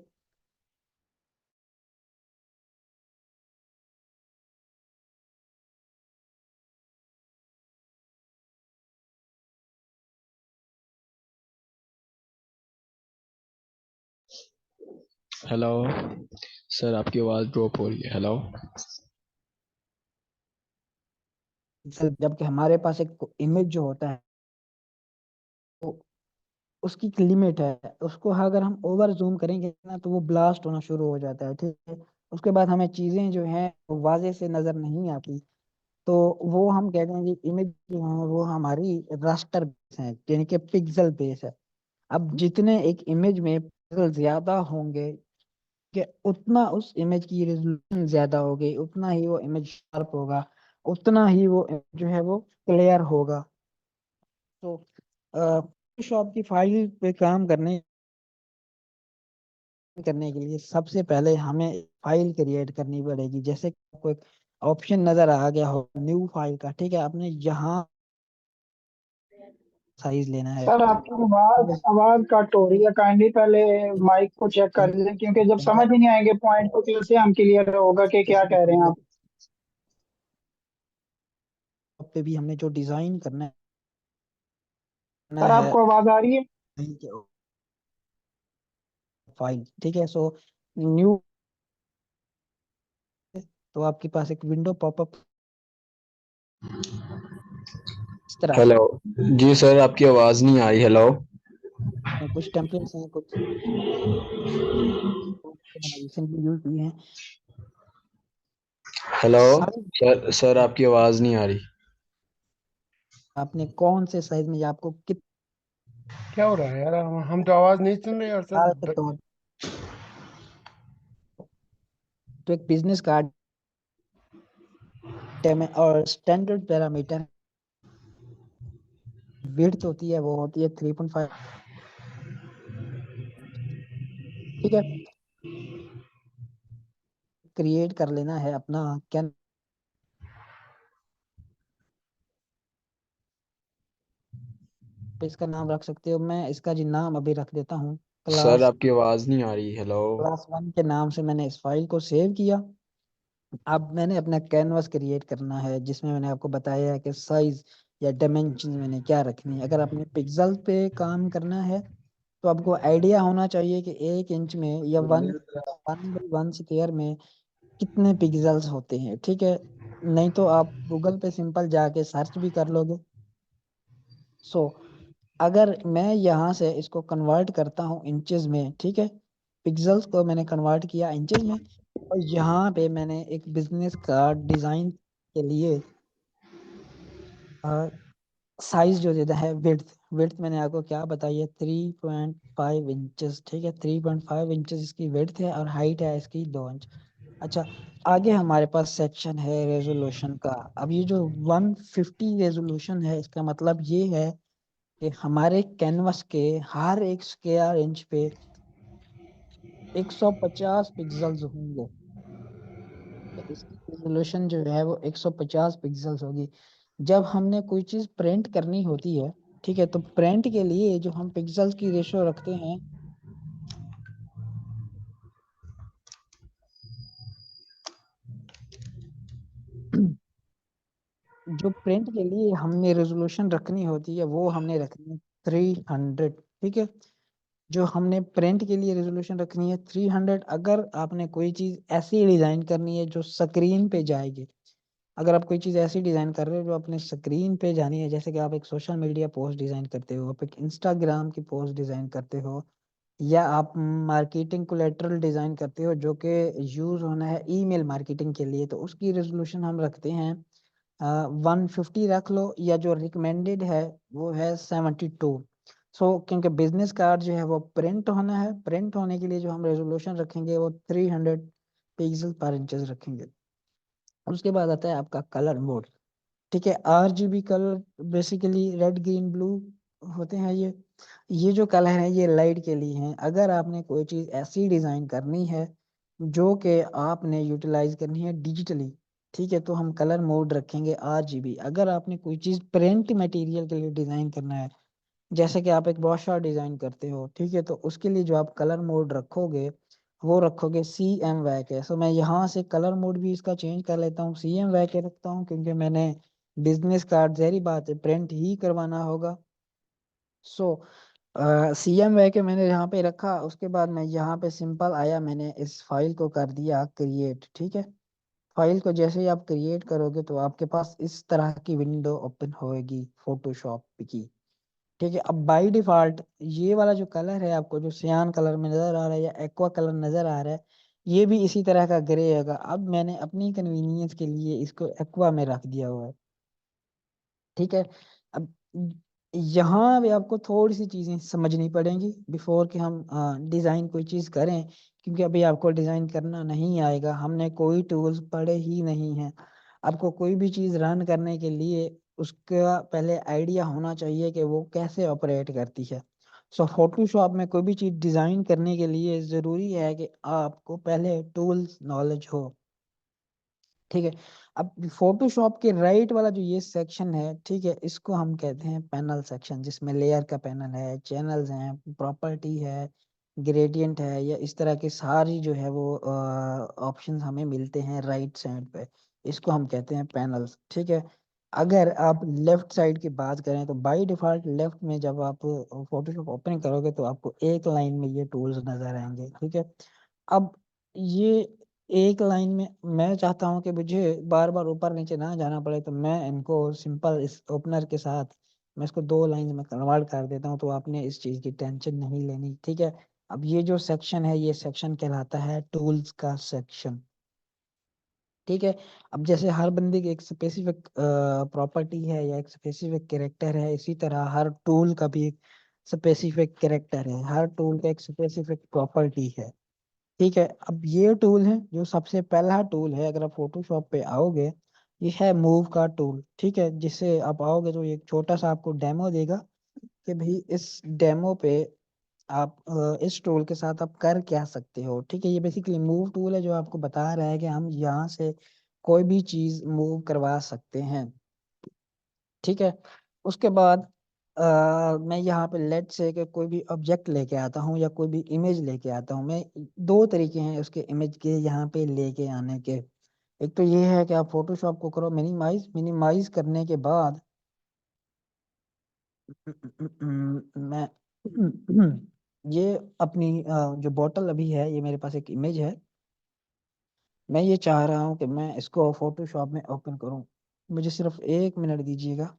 हेलो सर, आपकी आवाज़ ड्रॉप हो रही है। हेलो। जबकि हमारे पास एक इमेज जो होता है, उसकी एक लिमिट है, उसको अगर हम ओवर जूम करेंगे ना तो वो ब्लास्ट होना शुरू हो जाता है, ठीक है। उसके बाद हमें चीजें जो हैं वाजे से नजर नहीं आती। तो वो हम कहते हैं कि इमेज जो है वो हमारी रास्टर बेस है, यानी कि पिक्सल बेस है। अब जितने एक इमेज में पिक्सल ज्यादा होंगे कि उतना उस इमेज की रेजोल्यूशन ज्यादा होगी, उतना ही वो इमेज शार्प होगा, उतना ही वो image जो है वो क्लियर होगा। तो फोटोशॉप की फाइल पे काम करने करने के लिए सबसे पहले हमें फाइल क्रिएट करनी पड़ेगी। जैसे कि आपको एक ऑप्शन नजर आ गया हो न्यू फाइल का, ठीक है। आपने यहाँ साइज लेना है। सर आपकी आवाज आवाज कट हो रही है, काइंडली पहले माइक को चेक कर लें, क्योंकि जब समझ ही नहीं आएंगे पॉइंट तो कैसे हम क्लियर होगा कि क्या कह रहे हैं आप। पे भी हमने जो डिजाइन करना सर है आपको आवाज आ रही है? फाइल, ठीक है। सो न्यू, तो आपके पास एक विंडो पॉपअप इस तरह हेलो। जी सर, आपकी आवाज़ नहीं आ रही। हेलो। है। कुछ टेम्पलेट्स हैं, कुछ रिसेंटली यूज हुए हैं। हेलो। साइज सर आपकी आवाज़ नहीं आ रही। आपने कौन से साइज में, या आपको कितने क्या हो रहा है यार, हम तो आवाज नहीं सुन रहे यार सर। साल के तौर, तो एक बिजनेस कार्ड में और स्टैंडर्ड पैरामीटर विड्थ होती है, वो होती है 3.5, ठीक है। क्रिएट कर लेना है अपना कैन, इसका नाम रख सकते हो। मैं इसका जी नाम अभी रख देता हूँ सर क्लास आपकी आवाज़ नहीं आ रही। हेलो। क्लास 1 के नाम से मैंने इस फाइल को सेव किया। अब मैंने अपना कैनवास क्रिएट करना है, जिसमें मैंने आपको बताया है कि साइज या डायमेंशन मैंने क्या रखनी है। अगर आपने पिक्सल पे काम करना है तो आपको आइडिया होना चाहिए कि 1 इंच में या 1 बाई 1 स्क्वायर में कितने पिक्सल्स होते हैं, ठीक है। नहीं तो आप गूगल पे सिंपल जाके सर्च भी कर लोगे। सो अगर मैं यहाँ से इसको कन्वर्ट करता हूँ इंचेस में, ठीक है, पिक्सल्स को मैंने कन्वर्ट किया इंचेस में, और यहाँ पे मैंने एक बिजनेस कार्ड डिजाइन के लिए साइज जो देता है विड्थ, विड्थ मैंने आपको क्या बताई है, 3.5 इंचेस, ठीक है। 3.5 इंचेस इसकी विड्थ है और हाइट है इसकी 2 इंच। अच्छा, आगे हमारे पास सेक्शन है रेजोल्यूशन का। अब ये जो 150 रेजोल्यूशन है, इसका मतलब ये है कि हमारे कैनवस के हर एक स्क्वायर इंच पे 150 पिक्सल्स होंगे। तो इसकी रेजोल्यूशन जो है वो 150 पिक्सल्स होगी। जब हमने कोई चीज प्रिंट करनी होती है, ठीक है, तो प्रिंट के लिए जो हम पिक्सल्स की रेशो रखते हैं, जो प्रिंट के लिए हमने रेजोल्यूशन रखनी होती है वो हमने रखनी है 300, ठीक है। जो हमने प्रिंट के लिए रेजोल्यूशन रखनी है 300। अगर आपने कोई चीज ऐसी डिजाइन करनी है जो स्क्रीन पे जाएगी, अगर आप कोई चीज ऐसी डिजाइन कर रहे हो जो अपने स्क्रीन पे जानी है, जैसे कि आप एक सोशल मीडिया पोस्ट डिजाइन करते हो, आप एक इंस्टाग्राम की पोस्ट डिजाइन करते हो, या आप मार्केटिंग कोलेटरल डिजाइन करते हो जो कि यूज होना है ईमेल मार्केटिंग के लिए, तो उसकी रेजोल्यूशन हम रखते हैं 150 रख लो, या जो रिकमेंडेड है वो है 72। सो क्योंकि बिजनेस कार्ड जो है वो प्रिंट होना है, प्रिंट होने के लिए जो हम रेजोल्यूशन रखेंगे वो 300 पिक्सल पर इंचेस रखेंगे। उसके बाद आता है आपका कलर मोड, ठीक है। RGB colour basically red green blue होते हैं। ये जो कलर है ये लाइट के लिए हैं। अगर आपने कोई चीज ऐसी डिजाइन करनी है जो कि आपने यूटिलाइज करनी है डिजिटली, ठीक है, तो हम कलर मोड रखेंगे RGB। अगर आपने कोई चीज प्रिंट मटेरियल के लिए डिजाइन करना है, जैसे कि आप एक ब्रोशर डिजाइन करते हो, ठीक है, तो उसके लिए जो आप कलर मोड रखोगे वो रखोगे CMYK। सो मैं यहाँ से कलर मोड भी इसका चेंज कर लेता हूँ, CMYK रखता हूँ, क्योंकि मैंने बिजनेस कार्ड जहरी बात है प्रिंट ही करवाना होगा। सो CMYK मैंने यहाँ पे रखा। उसके बाद मैं यहाँ पे सिंपल आया, मैंने इस फाइल को कर दिया क्रिएट, ठीक है। फाइल को जैसे ही आप क्रिएट करोगे तो आपके पास इस तरह की विंडो ओपन होएगी फोटोशॉप की। ठीक है, अब बाय डिफॉल्ट ये वाला जो कलर है आपको जो सियान कलर में नजर आ रहा है या एक्वा कलर नजर आ रहा है, ये भी इसी तरह का ग्रे होगा। अब मैंने अपनी कन्वीनियंस के लिए इसको एक्वा में रख दिया हुआ है। ठीक है, अब यहाँ भी आपको थोड़ी सी चीजें समझनी पड़ेंगी बिफोर कि हम डिजाइन कोई चीज करें, क्योंकि अभी आपको डिजाइन करना नहीं आएगा, हमने कोई टूल्स पढ़े ही नहीं है। आपको कोई भी चीज रन करने के लिए उसका पहले आइडिया होना चाहिए कि वो कैसे ऑपरेट करती है। सो फोटोशॉप में कोई भी चीज डिजाइन करने के लिए जरूरी है कि आपको पहले टूल्स नॉलेज हो। ठीक है, अब फोटोशॉप के राइट वाला जो ये सेक्शन है, ठीक है, इसको हम कहते हैं पैनल सेक्शन, जिसमें लेयर का पैनल है, चैनल्स हैं, प्रॉपर्टी है, ग्रेडियंट है, या इस तरह की सारी जो है वो ऑप्शंस हमें मिलते हैं राइट साइड पे। इसको हम कहते हैं पैनल्स। ठीक है, अगर आप लेफ्ट साइड की बात करें तो बाय डिफॉल्ट लेफ्ट में जब आप फोटोशॉप ओपन करोगे तो आपको एक लाइन में ये टूल्स नजर आएंगे। ठीक है, अब ये एक लाइन में मैं चाहता हूँ कि मुझे बार बार ऊपर नीचे ना जाना पड़े, तो मैं इनको सिंपल इस ओपनर के साथ मैं इसको दो लाइन में कन्वर्ट कर देता हूँ, तो आपने इस चीज़ की टेंशन नहीं लेनी। ठीक है, अब ये जो सेक्शन है ये सेक्शन कहलाता है टूल्स का सेक्शन। ठीक है, अब जैसे हर बंदे की एक स्पेसिफिक प्रॉपर्टी है या एक स्पेसिफिक कैरेक्टर है, इसी तरह हर टूल का भी एक स्पेसिफिक कैरेक्टर है, हर टूल का एक स्पेसिफिक प्रॉपर्टी है। ठीक है, अब ये टूल है जो सबसे पहला टूल है, अगर आप फोटोशॉप पे आओगे, ये है मूव का टूल। ठीक है, जिससे आप आओगे तो ये एक छोटा सा आपको डेमो देगा कि भाई इस डेमो पे आप इस टूल के साथ आप कर क्या सकते हो। ठीक है, ये बेसिकली मूव टूल है जो आपको बता रहा है कि हम यहाँ से कोई भी चीज मूव करवा सकते हैं। ठीक है, उसके बाद मैं यहाँ पे लेट से कि कोई भी ऑब्जेक्ट लेके आता हूँ या कोई भी इमेज लेके आता हूँ। मैं दो तरीके हैं उसके इमेज के यहाँ पे लेके आने के। एक तो ये है कि आप फोटोशॉप को करो मिनिमाइज, मिनिमाइज करने के बाद मैं ये अपनी जो बॉटल अभी है, ये मेरे पास एक इमेज है, मैं ये चाह रहा हूँ कि मैं इसको फोटोशॉप में ओपन करूँ। मुझे सिर्फ एक मिनट दीजिएगा।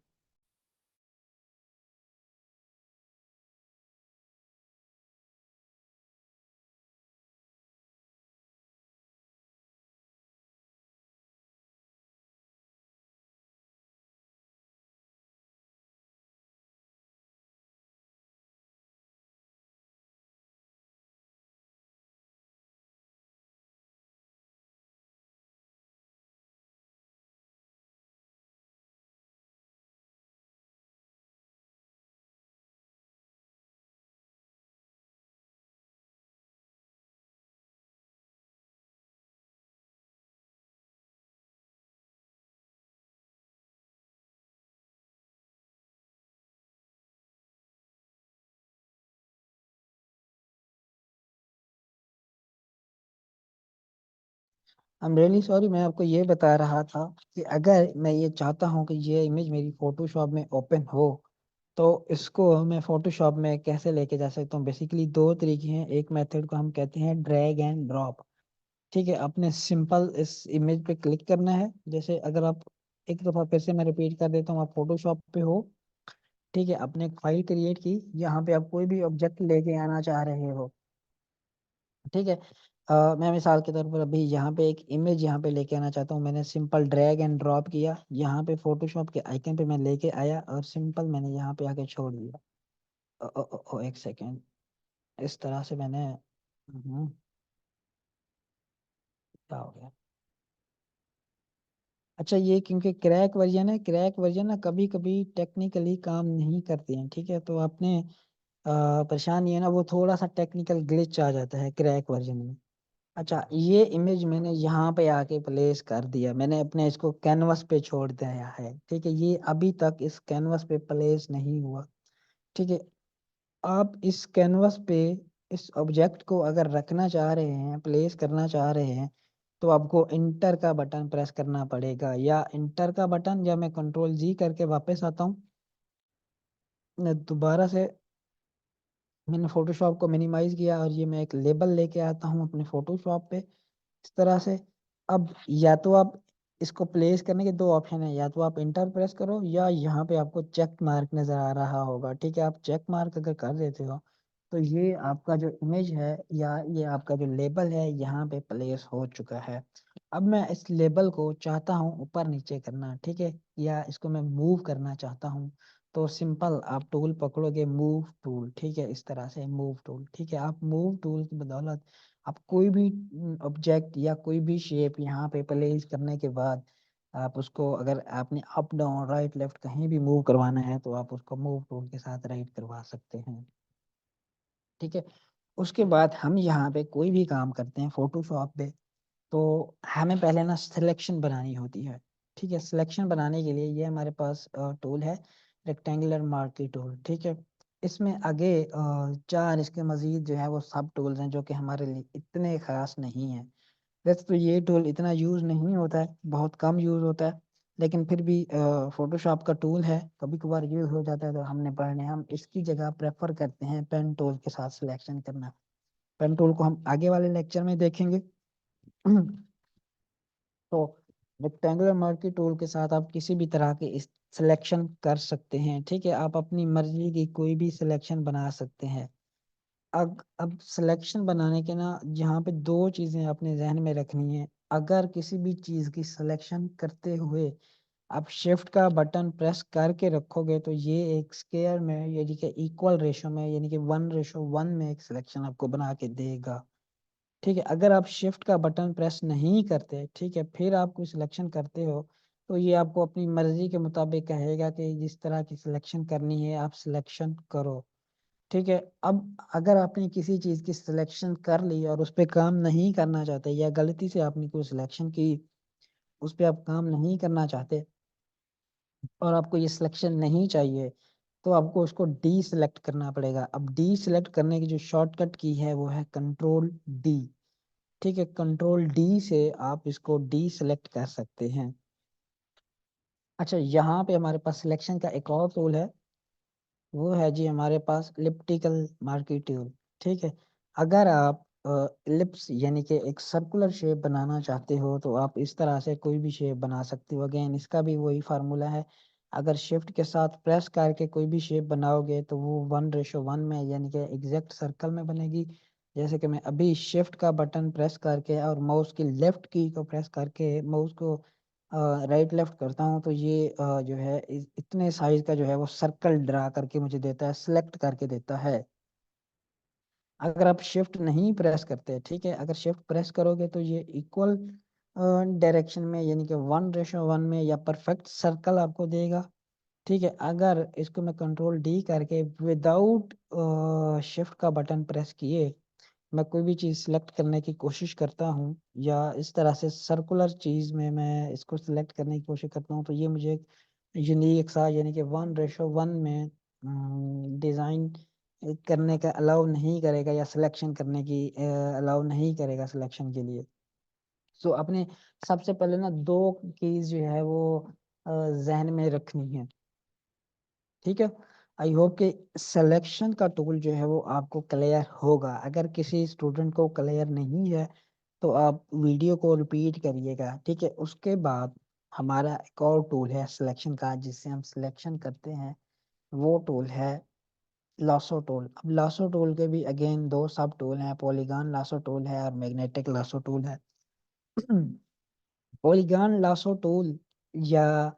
आई एम रियली सॉरी, मैं आपको ये बता रहा था कि अगर मैं ये चाहता हूँ कि ये इमेज मेरी फोटोशॉप में ओपन हो, तो इसको मैं फोटोशॉप में कैसे लेके जा सकता हूँ। बेसिकली दो तरीके हैं, एक मेथड को हम कहते हैं ड्रैग एंड ड्रॉप। ठीक है, आपने सिंपल इस इमेज पे क्लिक करना है। जैसे अगर आप एक दफा फिर से मैं रिपीट कर देता हूँ, आप फोटोशॉप पे हो, ठीक है, आपने एक फाइल क्रिएट की, यहाँ पे आप कोई भी ऑब्जेक्ट लेके आना चाह रहे हो। ठीक है, मैं मिसाल के तौर पर अभी यहाँ पे एक इमेज यहाँ पे लेके आना चाहता हूँ, मैंने सिंपल ड्रैग एंड ड्रॉप किया, यहाँ पे फोटोशॉप के आइकन पे मैं लेके आया और सिंपल मैंने यहाँ पे आके छोड़ दिया। एक सेकेंड, इस तरह से मैंने क्या हो गया। अच्छा, ये क्योंकि क्रैक वर्जन है, क्रैक वर्जन ना कभी कभी टेक्निकली काम नहीं करते हैं। ठीक है, तो आपने परेशान ये है ना, वो थोड़ा सा टेक्निकल ग्लिच आ जाता है क्रैक वर्जन में। अच्छा, ये इमेज मैंने यहाँ पे आके प्लेस कर दिया, मैंने अपने इसको कैनवस पे छोड़ दिया है। ठीक है, ये अभी तक इस कैनवस पे प्लेस नहीं हुआ। ठीक है, आप इस कैनवस पे इस ऑब्जेक्ट को अगर रखना चाह रहे हैं, प्लेस करना चाह रहे हैं, तो आपको इंटर का बटन प्रेस करना पड़ेगा, या इंटर का बटन, या मैं कंट्रोल जी करके वापस आता हूँ। मैं दोबारा से मैंने फोटोशॉप को मिनिमाइज किया और ये मैं एक लेबल लेके आता हूँ अपने फोटोशॉप पे, इस तरह से। अब या तो आप इसको प्लेस करने के दो ऑप्शन है, या तो आप इंटर प्रेस करो या यहाँ पे आपको चेक मार्क नजर आ रहा होगा। ठीक है, आप चेक मार्क अगर कर देते हो तो ये आपका जो इमेज है या ये आपका जो लेबल है यहाँ पे प्लेस हो चुका है। अब मैं इस लेबल को चाहता हूँ ऊपर नीचे करना, ठीक है, या इसको मैं मूव करना चाहता हूँ, तो सिंपल आप टूल पकड़ोगे, मूव टूल, ठीक है, इस तरह से मूव टूल। ठीक है, आप मूव टूल की बदौलत आप कोई भी ऑब्जेक्ट या कोई भी शेप यहाँ पे प्लेस करने के बाद आप उसको, अगर आपने अप डाउन राइट लेफ्ट कहीं भी मूव करवाना है तो आप उसको मूव टूल के साथ राइट करवा सकते हैं। ठीक है, उसके बाद हम यहाँ पे कोई भी काम करते हैं फोटोशॉप पे, तो हमें पहले ना सिलेक्शन बनानी होती है। ठीक है, सिलेक्शन बनाने के लिए ये हमारे पास टूल है, रेक्टेंगुलर मार्की टूल। ठीक है, इसमें आगे चार इसके मजीद जो है वो सब टूल्स हैं जो कि हमारे लिए इतने खास नहीं हैं। वैसे तो ये टूल इतना यूज़ नहीं होता है, बहुत कम यूज़ होता है, लेकिन फिर भी फोटोशॉप का टूल है, कभी कभार यूज़ हो जाता है तो हमने पढ़ने, हम इसकी जगह प्रेफर करते हैं पेन टूल के साथ सिलेक्शन करना। पेन टूल को हम आगे वाले लेक्चर में देखेंगे। तो रेक्टेंगुलर मार्की टूल के साथ आप किसी भी तरह के इस सिलेक्शन कर सकते हैं। ठीक है, आप अपनी मर्जी की कोई भी सिलेक्शन बना सकते हैं। अब सिलेक्शन बनाने के ना यहाँ पे दो चीजें अपने जहन में रखनी है। अगर किसी भी चीज की सिलेक्शन करते हुए आप शिफ्ट का बटन प्रेस करके रखोगे तो ये एक स्क्वायर में यानी कि इक्वल रेशो में यानी कि 1:1 में एक सिलेक्शन आपको बना के देगा। ठीक है, अगर आप शिफ्ट का बटन प्रेस नहीं करते, ठीक है, फिर आप कोई सिलेक्शन करते हो तो ये आपको अपनी मर्जी के मुताबिक कहेगा कि जिस तरह की सिलेक्शन करनी है आप सिलेक्शन करो। ठीक है, अब अगर आपने किसी चीज की सिलेक्शन कर ली और उस पर काम नहीं करना चाहते, या गलती से आपने कोई सिलेक्शन की उस पर आप काम नहीं करना चाहते और आपको ये सिलेक्शन नहीं चाहिए, तो आपको उसको डी सिलेक्ट करना पड़ेगा। अब डी सिलेक्ट करने की जो शॉर्टकट की है वो है कंट्रोल डी। ठीक है, कंट्रोल डी से आप इसको डी सिलेक्ट कर सकते हैं। अच्छा, यहाँ पे हमारे पास सिलेक्शन का एक और टूल है, वो है जी हमारे पास इलिप्टिकल मार्की टूल। ठीक है, अगर आप इलिप्स यानी कि एक सर्कुलर शेप बनाना चाहते हो तो आप इस तरह से कोई भी शेप बना सकते हो। अगेन इसका भी वही फार्मूला है, अगर शिफ्ट के साथ प्रेस करके कोई भी शेप बनाओगे तो वो 1:1 में यानी कि एग्जैक्ट सर्कल में बनेगी। जैसे कि मैं अभी शिफ्ट का बटन प्रेस करके और माउस की लेफ्ट की को प्रेस करके माउस को राइट लेफ्ट करता हूँ तो ये जो है इतने साइज का जो है वो सर्कल ड्रा करके मुझे देता है, सिलेक्ट करके देता है। अगर आप शिफ्ट नहीं प्रेस करते, ठीक है, अगर शिफ्ट प्रेस करोगे तो ये इक्वल डायरेक्शन में यानी कि 1:1 में या परफेक्ट सर्कल आपको देगा। ठीक है, अगर इसको मैं कंट्रोल डी करके विदाउट शिफ्ट का बटन प्रेस किए मैं कोई भी चीज़ सिलेक्ट करने की कोशिश करता हूँ या इस तरह से सर्कुलर चीज़ में मैं इसको सिलेक्ट करने की कोशिश करता हूँ तो ये मुझे यूनिक सा यानी कि 1:1 में डिज़ाइन करने का अलाउ नहीं करेगा या सिलेक्शन करने की अलाउ नहीं करेगा सिलेक्शन के लिए। सो अपने सबसे पहले ना दो कीज जो है वो जहन में रखनी है। ठीक है, आई होप कि सिलेक्शन का टूल जो है वो आपको क्लियर होगा। अगर किसी स्टूडेंट को क्लियर नहीं है तो आप वीडियो को रिपीट करिएगा। ठीक है, उसके बाद हमारा एक और टूल है सिलेक्शन का जिससे हम सिलेक्शन करते हैं, वो टूल है लासो टूल। अब लासो टूल के भी अगेन दो सब टूल हैं, पॉलीगॉन लासो टूल है और मैग्नेटिक लासो टूल है। पॉलीगॉन लासो टूल या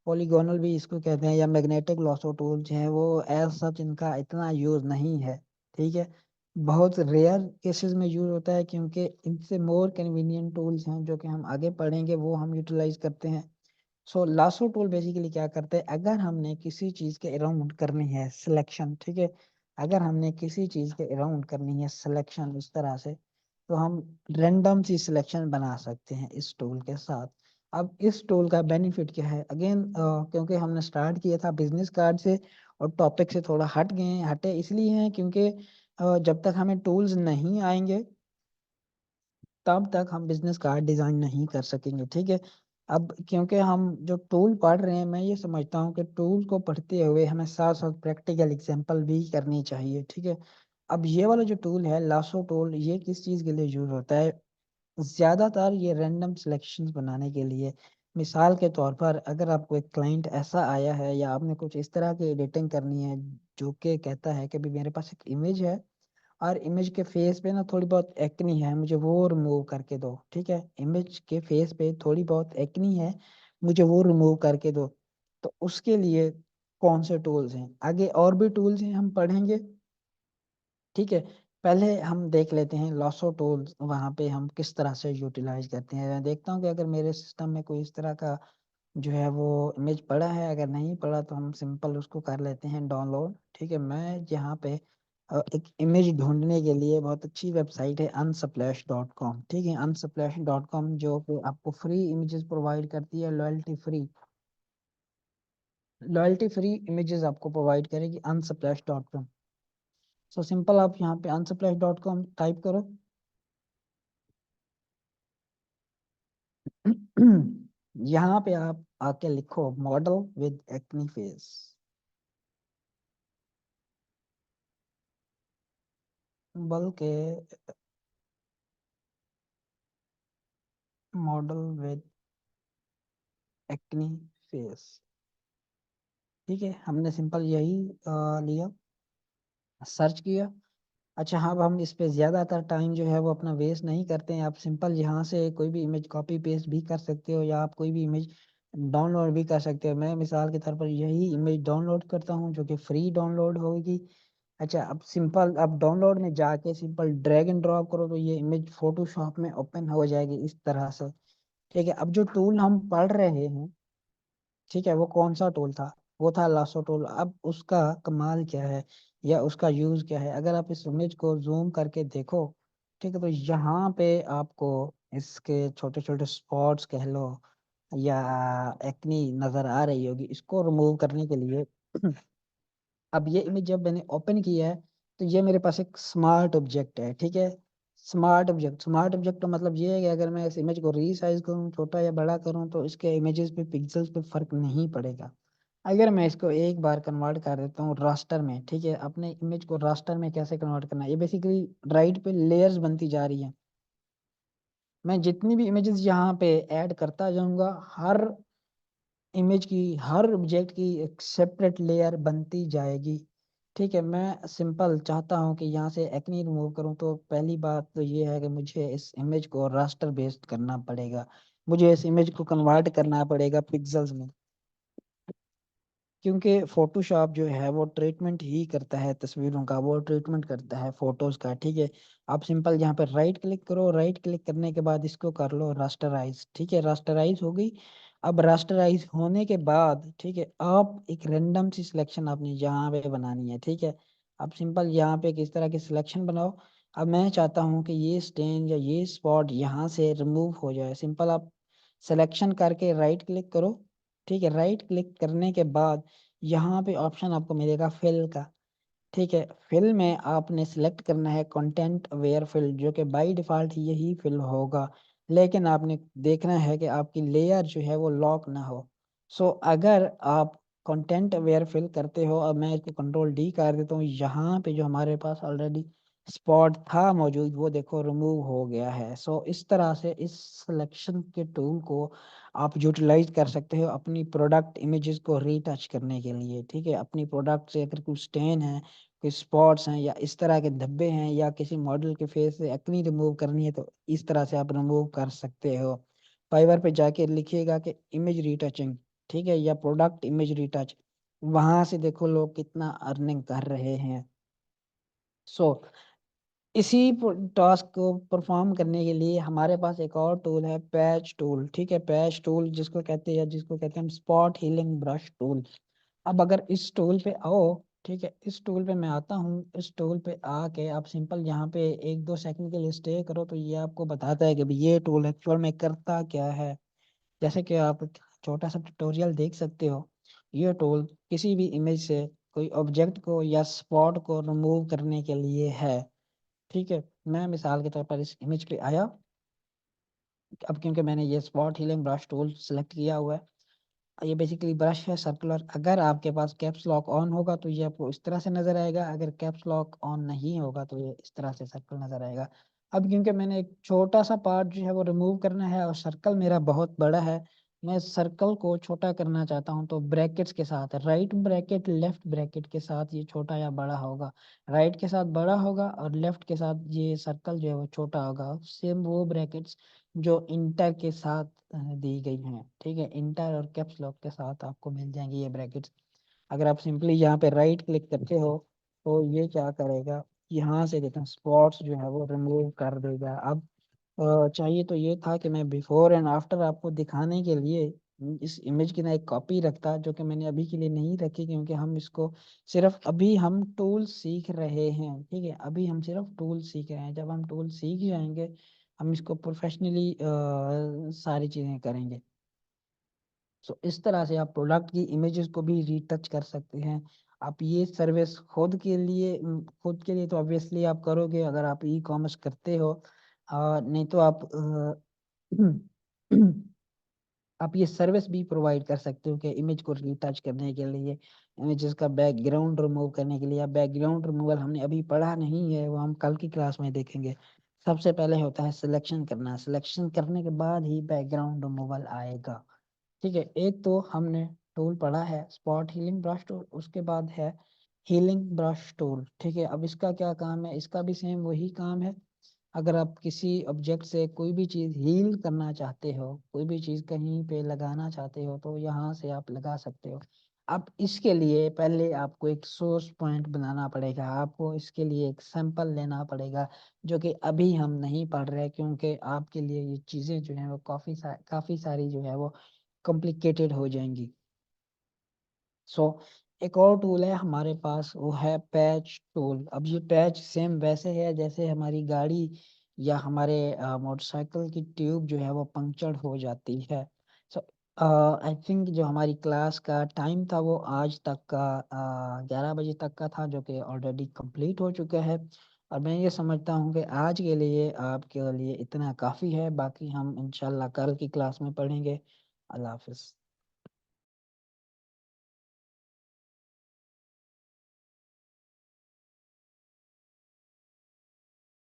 पॉलीगोनल भी इसको कहते हैं या मैग्नेटिक लासो टूल जो है वो एज सच इनका इतना यूज नहीं है। ठीक है, बहुत रेयर केसेस में यूज होता है क्योंकि इनसे मोर कन्वीनियंट टूल्स हैं जो कि हम आगे पढ़ेंगे वो हम यूटिलाइज करते हैं। सो लासो टूल बेसिकली क्या करते हैं, अगर हमने किसी चीज के अराउंड करनी है सिलेक्शन, ठीक है, अगर हमने किसी चीज के अराउंड करनी है सिलेक्शन इस तरह से तो हम रैंडम सी सिलेक्शन बना सकते हैं इस टूल के साथ। अब इस टूल का बेनिफिट क्या है, अगेन क्योंकि हमने स्टार्ट किया था बिजनेस कार्ड से और टॉपिक से थोड़ा हटे इसलिए हैं क्योंकि जब तक हमें टूल्स नहीं आएंगे तब तक हम बिजनेस कार्ड डिजाइन नहीं कर सकेंगे। ठीक है, अब क्योंकि हम जो टूल पढ़ रहे हैं मैं ये समझता हूँ कि टूल को पढ़ते हुए हमें साथ साथ प्रैक्टिकल एग्जांपल भी करनी चाहिए। ठीक है, अब ये वाला जो टूल है लासो टूल ये किस चीज़ के लिए यूज होता है, ज्यादातर ये रैंडम सिलेक्शंस बनाने के लिए मिसाल के तौर पर अगर आपको एक क्लाइंट ऐसा आया है या आपने कुछ इस तरह की एडिटिंग करनी है जो कि कहता है कि भी मेरे पास एक इमेज है और इमेज के फेस पे ना थोड़ी बहुत एक्नी है, मुझे वो रिमूव करके दो। ठीक है, इमेज के फेस पे थोड़ी बहुत एक्नी है, मुझे वो रिमूव करके दो। तो उसके लिए कौन से टूल्स हैं, आगे और भी टूल्स हैं हम पढ़ेंगे। ठीक है, पहले हम देख लेते हैं लॉसो टूल्स वहाँ पे हम किस तरह से यूटिलाइज करते हैं। मैं देखता हूँ कि अगर मेरे सिस्टम में कोई इस तरह का जो है वो इमेज पड़ा है, अगर नहीं पड़ा तो हम सिंपल उसको कर लेते हैं डाउनलोड। ठीक है, मैं यहाँ पे एक इमेज ढूंढने के लिए बहुत अच्छी वेबसाइट है unsplash.com। ठीक है, unsplash.com जो कि आपको फ्री इमेजेस प्रोवाइड करती है, लॉयल्टी फ्री इमेजेस आपको प्रोवाइड करेगी unsplash.com। सो सिंपल आप यहाँ पे unsplash.com टाइप करो। यहाँ पे आप आके लिखो मॉडल विद एक्नी फेस, बल्कि मॉडल विद एक्नी फेस। ठीक है, हमने सिंपल यही लिया, सर्च किया। अच्छा हाँ, अब हम इस पे ज्यादातर टाइम जो है वो अपना वेस्ट नहीं करते हैं। आप सिंपल यहाँ से कोई भी इमेज कॉपी पेस्ट भी कर सकते हो या आप कोई भी इमेज डाउनलोड भी कर सकते हो। मैं मिसाल के तौर पर यही इमेज डाउनलोड करता हूँ जो कि फ्री डाउनलोड होगी। अच्छा, अब सिंपल अब डाउनलोड में जाके सिंपल ड्रैग एंड ड्रॉप करो तो ये इमेज फोटोशॉप में ओपन हो जाएगी इस तरह से। ठीक है, अब जो टूल हम पढ़ रहे हैं, ठीक है, वो कौन सा टूल था, वो था लासो टूल। अब उसका कमाल क्या है या उसका यूज क्या है, अगर आप इस इमेज को जूम करके देखो, ठीक है, तो यहाँ पे आपको इसके छोटे छोटे स्पॉट्स कह लो या एक्नी नजर आ रही होगी। इसको रिमूव करने के लिए अब ये इमेज जब मैंने ओपन किया है तो ये मेरे पास एक स्मार्ट ऑब्जेक्ट है। ठीक है, स्मार्ट ऑब्जेक्ट का मतलब ये है कि अगर मैं इस इमेज को रीसाइज करूँ, छोटा या बड़ा करूँ, तो इसके इमेजेस पे पिक्सल्स पे फर्क नहीं पड़ेगा। अगर मैं इसको एक बार कन्वर्ट कर देता हूँ रास्टर में, ठीक है, अपने इमेज को रास्टर में कैसे कन्वर्ट करना है, ये बेसिकली राइट पे लेयर्स बनती जा रही है। मैं जितनी भी इमेजेस यहाँ पे ऐड करता जाऊंगा, हर इमेज की, हर ऑब्जेक्ट की एक सेपरेट लेयर बनती जाएगी। ठीक है, मैं सिंपल चाहता हूँ कि यहाँ से एक्नी रिमूव करूँ, तो पहली बात तो ये है कि मुझे इस इमेज को रास्टर बेस्ड करना पड़ेगा, मुझे इस इमेज को कन्वर्ट करना पड़ेगा पिक्सल्स में, क्योंकि फोटोशॉप जो है वो ट्रीटमेंट ही करता है तस्वीरों का, वो ट्रीटमेंट करता है फोटोज का। ठीक है, आप सिंपल यहाँ पे राइट क्लिक करो, राइट क्लिक करने के बाद इसको कर लो रास्टराइज। ठीक है, रास्टराइज हो गई। अब रास्टराइज होने के बाद, ठीक है, आप एक रैंडम सी सिलेक्शन आपने यहाँ पे बनानी है। ठीक है, आप सिंपल यहाँ पे किस तरह की सिलेक्शन बनाओ। अब मैं चाहता हूँ कि ये स्टेन या ये स्पॉट यहाँ से रिमूव हो जाए। सिंपल आप सिलेक्शन करके राइट क्लिक करो। ठीक है, राइट क्लिक करने के बाद यहाँ पे ऑप्शन आपको मिलेगा फिल का। ठीक है, फिल में आपने सिलेक्ट करना है कंटेंट अवेयर फिल, जो कि बाय डिफॉल्ट यही फिल होगा, लेकिन आपने देखना है कि आपकी लेयर जो है वो लॉक ना हो। सो अगर आप कंटेंट अवेयर फिल करते हो, अब मैं इसको कंट्रोल डी कर देता हूँ, यहाँ पे जो हमारे पास ऑलरेडी स्पॉट था मौजूद वो देखो रिमूव हो गया है। सो इस तरह से इस सिलेक्शन के टूल को आप यूटिलाइज कर सकते हो अपनी प्रोडक्ट इमेजेस को रीटच करने के लिए। ठीक है, अपनी प्रोडक्ट से अगर कुछ स्टेन है, कोई स्पॉट्स हैं या इस तरह के धब्बे हैं या किसी मॉडल के फेस से एक्नी रिमूव करनी है, तो इस तरह से आप रिमूव कर सकते हो। फाइवर पे जाके लिखिएगा कि इमेज रीटचिंग, ठीक है, या प्रोडक्ट इमेज रीटच, वहां से देखो लोग कितना अर्निंग कर रहे हैं। सो इसी टास्क को परफॉर्म करने के लिए हमारे पास एक और टूल है पैच टूल। ठीक है, पैच टूल जिसको कहते हैं हम स्पॉट हीलिंग ब्रश टूल। अब अगर इस टूल पे आओ, ठीक है, इस टूल पे मैं आता हूँ, इस टूल पे आके आप सिंपल यहाँ पे 1-2 सेकंड के लिए स्टे करो, तो ये आपको बताता है कि भाई ये टूल एक्चुअल में करता क्या है। जैसे कि आप एक छोटा सा ट्यूटोरियल देख सकते हो, ये टूल किसी भी इमेज से कोई ऑब्जेक्ट को या स्पॉट को रिमूव करने के लिए है। ठीक है, मैं मिसाल के तौर पर इस इमेज पे आया, अब क्योंकि मैंने ये spot healing brush tool select किया हुआ है, ये बेसिकली ब्रश है सर्कुलर। अगर आपके पास कैप्स लॉक ऑन होगा तो ये आपको इस तरह से नजर आएगा, अगर कैप्स लॉक ऑन नहीं होगा तो ये इस तरह से सर्कल नजर आएगा। अब क्योंकि मैंने एक छोटा सा पार्ट जो है वो रिमूव करना है और सर्कल मेरा बहुत बड़ा है, मैं सर्कल को छोटा करना चाहता हूँ तो ब्रैकेट्स के साथ, राइट ब्रैकेट लेफ्ट ब्रैकेट के साथ ये छोटा या बड़ा होगा, राइट के साथ बड़ा होगा और लेफ्ट के साथ ये सर्कल जो है वो छोटा होगा। सेम वो ब्रैकेट्स जो इंटर के साथ दी गई हैं, ठीक है, इंटर और कैप्स लॉक के साथ आपको मिल जाएंगे ये ब्रैकेट्स। अगर आप सिंपली यहाँ पे राइट क्लिक करते हो तो ये क्या करेगा, यहाँ से देखें स्पॉट्स जो है वो रिमूव कर देगा। अब चाहिए तो ये था कि मैं बिफोर एंड आफ्टर आपको दिखाने के लिए इस इमेज की ना एक कॉपी रखता, जो कि मैंने अभी के लिए नहीं रखी क्योंकि हम इसको सिर्फ अभी हम टूल सीख रहे हैं, ठीक है, अभी हम सिर्फ टूल सीख रहे हैं। जब हम टूल सीख जाएंगे हम इसको प्रोफेशनली सारी चीज़ें करेंगे। सो इस तरह से आप प्रोडक्ट की इमेजेस को भी रीटच कर सकते हैं। आप ये सर्विस खुद के लिए तो ऑब्वियसली आप करोगे अगर आप ई कॉमर्स करते हो, नहीं तो आप आप ये सर्विस भी प्रोवाइड कर सकते हो कि इमेज को रीटच करने के लिए, इमेजेस का बैकग्राउंड रिमूव करने के लिए। बैकग्राउंड रिमूवल हमने अभी पढ़ा नहीं है, वो हम कल की क्लास में देखेंगे। सबसे पहले होता है सिलेक्शन करना, सिलेक्शन करने के बाद ही बैकग्राउंड रिमूवल आएगा, ठीक है। एक तो हमने टूल पढ़ा है स्पॉट हीलिंग ब्रश टूल, उसके बाद है हीलिंग ब्रश टूल, ठीक है। अब इसका क्या काम है, इसका भी सेम वही काम है। अगर आप किसी ऑब्जेक्ट से कोई भी चीज़ हील करना चाहते हो, कोई भी चीज़ कहीं पे लगाना चाहते हो तो यहाँ से आप लगा सकते हो। अब इसके लिए पहले आपको एक सोर्स पॉइंट बनाना पड़ेगा, आपको इसके लिए एक सैंपल लेना पड़ेगा, जो कि अभी हम नहीं पढ़ रहे क्योंकि आपके लिए ये चीज़ें जो हैं वो काफ़ी सारी जो है वो कॉम्प्लिकेटेड हो जाएंगी। सो एक और टूल है हमारे पास, वो है पैच टूल। अब ये पैच सेम वैसे है जैसे हमारी गाड़ी या हमारे मोटरसाइकिल की ट्यूब जो है वो पंक्चर हो जाती है। सो आई थिंक जो हमारी क्लास का टाइम था वो आज तक का 11 बजे तक का था, जो कि ऑलरेडी कंप्लीट हो चुका है। और मैं ये समझता हूँ कि आज के लिए आपके लिए इतना काफ़ी है, बाकी हम इंशाल्लाह कल की क्लास में पढ़ेंगे। अल्लाह हाफिज़।